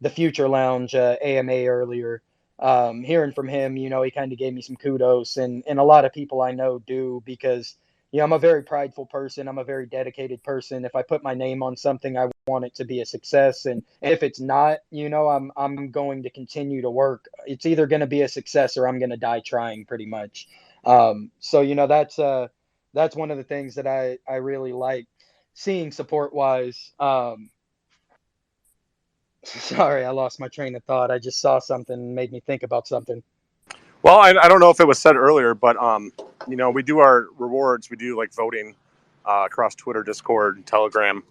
Future Lounge AMA earlier, hearing from him, he kind of gave me some kudos, and a lot of people I know do, because, I'm a very prideful person. I'm a very dedicated person. If I put my name on something, I want it to be a success. And if it's not, I'm going to continue to work. It's either going to be a success or I'm going to die trying, pretty much. So, that's one of the things that I really like seeing support wise. Sorry, I lost my train of thought. I just saw something and made me think about something. Well, I don't know if it was said earlier, but we do our rewards. We do like voting across Twitter, Discord, Telegram,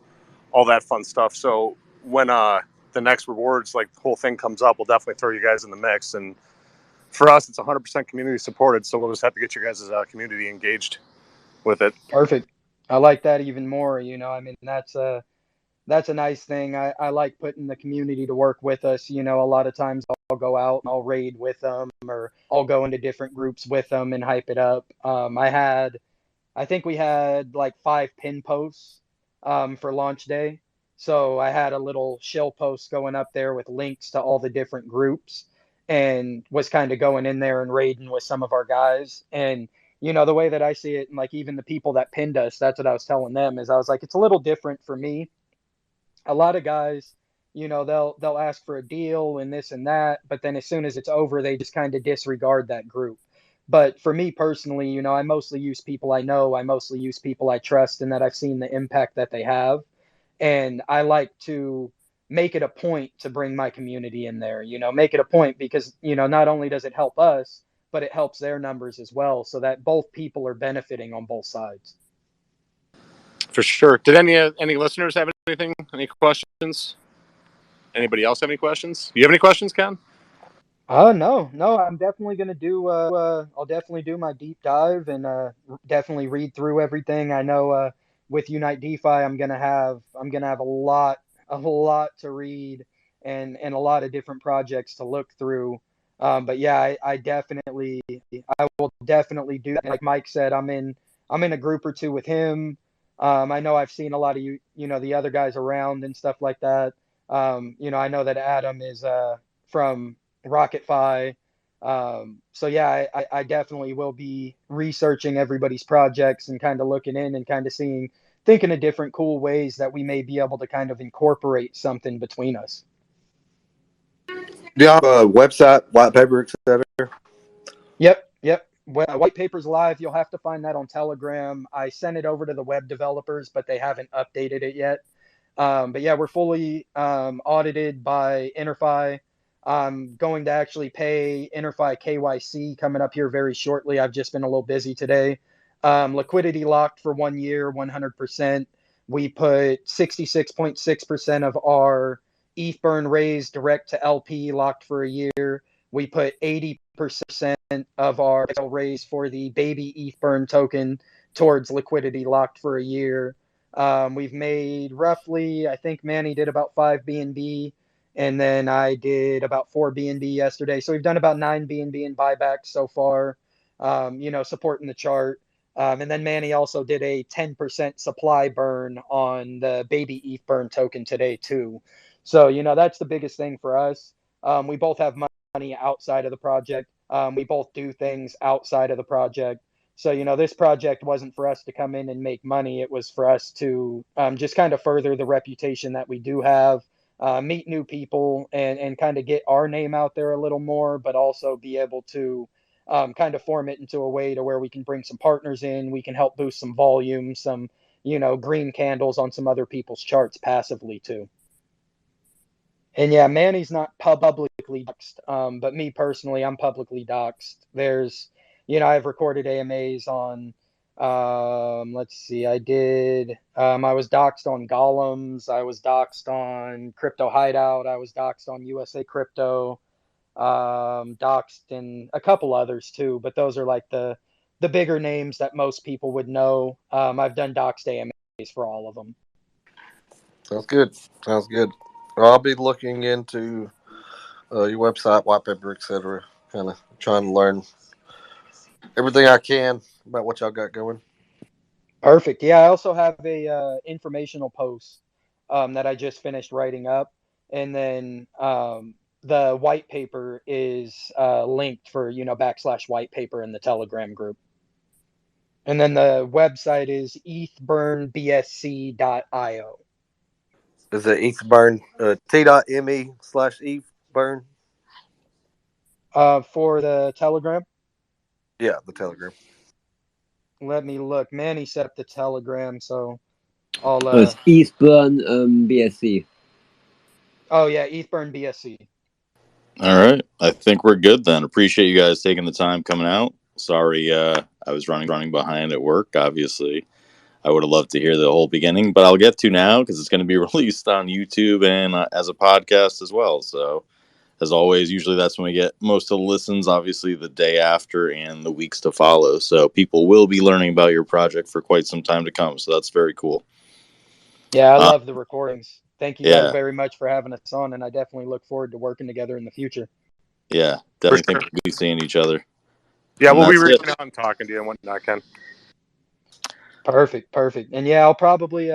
all that fun stuff. So when the next rewards, like the whole thing comes up, we'll definitely throw you guys in the mix. And for us, it's 100% community supported. So we'll just have to get you guys' community engaged with it. Perfect. I like that even more. I mean, that's that's a nice thing. I like putting the community to work with us. You know, a lot of times I'll go out and I'll raid with them, or I'll go into different groups with them and hype it up. I think we had like 5 pin posts for launch day. So I had a little shill post going up there with links to all the different groups, and was kind of going in there and raiding with some of our guys. And, you know, the way that I see it, and like even the people that pinned us, that's what I was telling them, is I was like, it's a little different for me. A lot of guys, you know, they'll ask for a deal and this and that, but then as soon as it's over, they just kind of disregard that group. But for me personally, you know, I mostly use people I know, I mostly use people I trust, and that I've seen the impact that they have. And I like to make it a point to bring my community in there, you know, make it a point, because, you know, not only does it help us, but it helps their numbers as well, so that both people are benefiting on both sides. For sure. Did any listeners have anything? Any questions? Anybody else have any questions? You have any questions, Ken? No, I'm definitely gonna do. I'll definitely do my deep dive, and definitely read through everything. I know with Unite DeFi, I'm gonna have a lot to read, and a lot of different projects to look through. But yeah, I will definitely do that. Like Mike said, I'm in a group or two with him. I know I've seen a lot of you know, the other guys around and stuff like that. You know, I know that Adam is from Rocket Fi. So yeah, I definitely will be researching everybody's projects and kind of looking in and kind of thinking of different cool ways that we may be able to kind of incorporate something between us. Do y'all have a website, white paper, etc.? Yep. White paper's live. You'll have to find that on Telegram. I sent it over to the web developers, but they haven't updated it yet. But yeah, we're fully audited by InterFi. I'm going to actually pay InterFi KYC coming up here very shortly. I've just been a little busy today. Liquidity locked for 1 year, 100%. We put 66.6% of our ETHBurn raised direct to LP locked for a year. We put 80% of our raise for the BabyETHBurn token towards liquidity locked for a year. We've made roughly, I think Manny did about 5 BNB, and then I did about 4 BNB yesterday. So we've done about 9 BNB in buybacks so far, you know, supporting the chart. And then Manny also did a 10% supply burn on the BabyETHBurn token today too. So, you know, that's the biggest thing for us. We both have money outside of the project. We both do things outside of the project. So, you know, this project wasn't for us to come in and make money. It was for us to just kind of further the reputation that we do have, meet new people, and kind of get our name out there a little more, but also be able to kind of form it into a way to where we can bring some partners in. We can help boost some volume, some, you know, green candles on some other people's charts passively too. And yeah, Manny's not publicly doxed, but me personally, I'm publicly doxed. There's, you know, I've recorded AMAs on, let's see, I was doxed on Golems, I was doxed on Crypto Hideout, I was doxed on USA Crypto, doxed in a couple others too, but those are like the bigger names that most people would know. I've done doxed AMAs for all of them. Sounds good. Sounds good. Well, I'll be looking into your website, white paper, etc. Kind of trying to learn everything I can about what y'all got going. Perfect. Yeah, I also have a informational post that I just finished writing up, and then the white paper is linked for, you know, /white paper in the Telegram group. And then the website is ETHBurnBSC.io. Is it ETHBurn, t.me/ETHBurn? For the Telegram? Yeah, the Telegram. Let me look. Manny set up the Telegram, so I'll... It's ETHBurn BSC. Oh, yeah, ETHBurn BSC. All right. I think we're good then. Appreciate you guys taking the time coming out. Sorry, I was running behind at work, obviously. I would have loved to hear the whole beginning, but I'll get to now because it's going to be released on YouTube and as a podcast as well. So, as always, usually that's when we get most of the listens, obviously the day after and the weeks to follow. So, people will be learning about your project for quite some time to come. So, that's very cool. Yeah, I love the recordings. Thank you guys Yeah, very much for having us on, and I definitely look forward to working together in the future. yeah, For definitely think sure. we'll be seeing each other. Yeah, And we'll be that's it. reaching out and talking to you and whatnot, Ken. Perfect, perfect. And yeah, I'll probably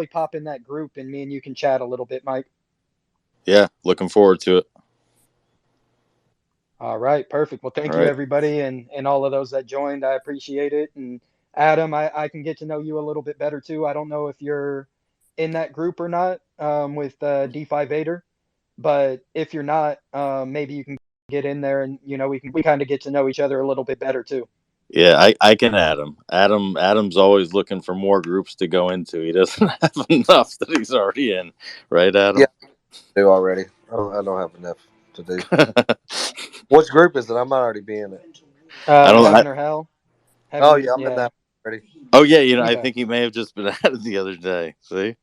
pop in that group, and me and you can chat a little bit, Mike. Yeah, looking forward to it. All right, perfect. Well, All thank you right. everybody, and all of those that joined. I appreciate it. And Adam, I can get to know you a little bit better too. I don't know if you're in that group or not, with DeFi Vader, but if you're not, maybe you can get in there, and we kind of get to know each other a little bit better too. Yeah, I can add him. Adam's always looking for more groups to go into. He doesn't have enough that he's already in, right, Yeah, Adam? I do already. I don't have enough to do. Which group is it? I might already be in it. I don't. Heaven or Hell? Oh Heaven, yeah, I'm in yeah. that already. Oh yeah, I Okay. think he may have just been added the other day. See?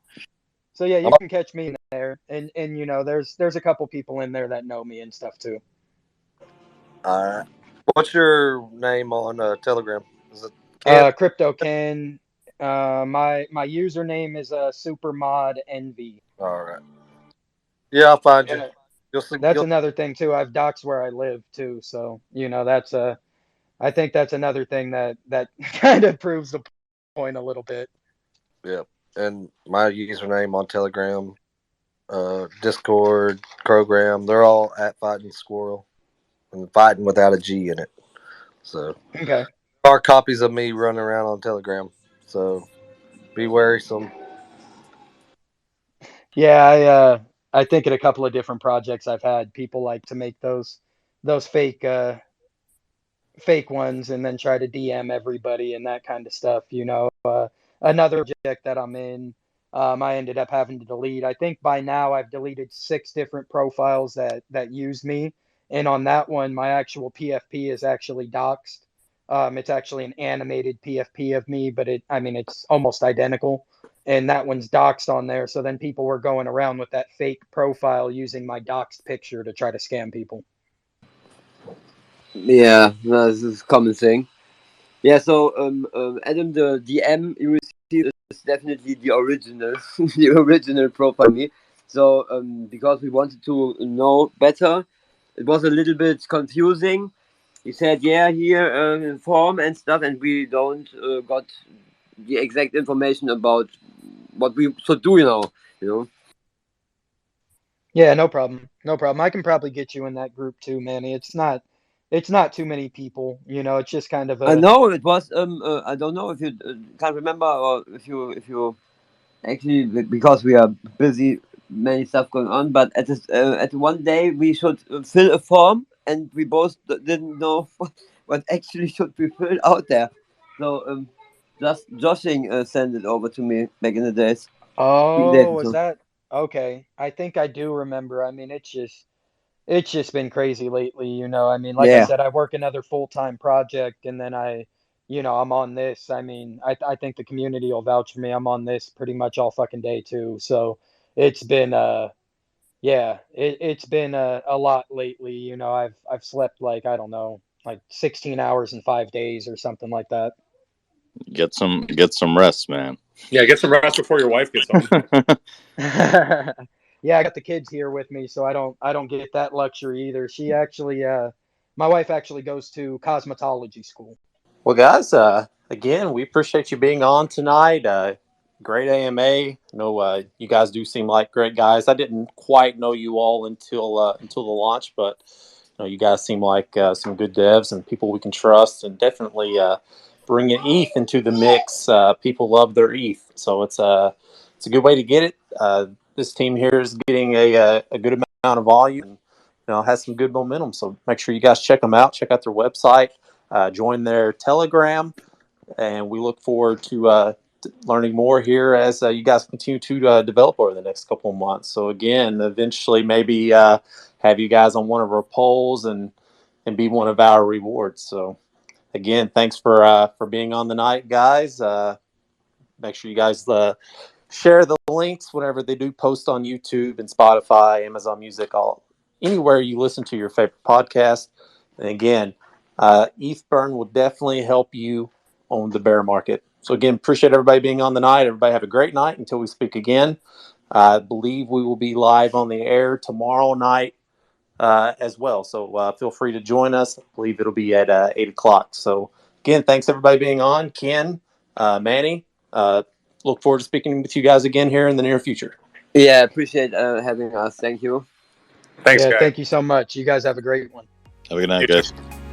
So yeah, I'm, you can catch me in there, and there's a couple people in there that know me and stuff too. all right. What's your name on Telegram? Is it Ken? Crypto Ken. My username is Supermod Envy. All right. Yeah, I'll find you. And You'll see. that's another thing too. I've doxed where I live too, so that's I think that's another thing that kind of proves the point a little bit. Yeah. And my username on Telegram, Discord, program, they're all at Fighting Squirrel and fighting without a G in it. So Okay. there are copies of me running around on Telegram. So be wary. Yeah, I think at a couple of different projects I've had people like to make those fake ones and then try to DM everybody and that kind of stuff. Another project that I'm in, I ended up having to delete. I think by now I've deleted 6 different profiles that use me, and on that one, my actual PFP is actually doxed. It's actually an animated PFP of me, but it's almost identical. And that one's doxed on there. So then people were going around with that fake profile using my doxed picture to try to scam people. Yeah, no, this is a common thing. Yeah, so Adam, the DM you received is definitely the original, the original profile me. So because we wanted to know better, it was a little bit confusing. He said, "Yeah, here form and stuff," and we don't got the exact information about what we should do. You know. Yeah, no problem. No problem. I can probably get you in that group too, Manny. It's not too many people, it's just kind of I a know it was. I don't know if you can remember or if you actually because we are busy, many stuff going on. But at one day we should fill a form, and we both didn't know what actually should be filled out there. So just Joshing sent it over to me back in the days. Oh, Days was ago. that okay? I think I do remember. It's just been crazy lately, like I Yeah. said, I work another full-time project, and then I'm on this. I think the community will vouch for me. I'm on this pretty much all fucking day too. So it's been yeah, it's been a lot lately. I've slept like, I don't know, like 16 hours in 5 days or something like that. Get some rest, man. Yeah, get some rest before your wife gets home. Yeah, I got the kids here with me, so I don't get that luxury either. My wife actually goes to cosmetology school. Well, guys, again, we appreciate you being on tonight. Great AMA. You guys do seem like great guys. I didn't quite know you all until the launch, but you guys seem like some good devs and people we can trust, and definitely bringing ETH into the mix. People love their ETH, so it's a good way to get it. This team here is getting a good amount of volume, and has some good momentum. So make sure you guys check them out. Check out their website. Join their Telegram, and we look forward to learning more here as you guys continue to develop over the next couple of months. So again, eventually maybe have you guys on one of our polls and be one of our rewards. So again, thanks for being on the night, guys. Make sure you guys share the links whenever they do post on YouTube and Spotify, Amazon Music, anywhere you listen to your favorite podcast. And again, ETHBurn will definitely help you on the bear market. So again, appreciate everybody being on the night. Everybody have a great night until we speak again. I believe we will be live on the air tomorrow night as well. So feel free to join us. I believe it'll be at 8 o'clock. So again, thanks everybody being on. Ken, Manny, look forward to speaking with you guys again here in the near future. Yeah, appreciate having us. Thank you. Thanks, Yeah, guys. thank you so much. You guys have a great one. Have a good night, You guys. too.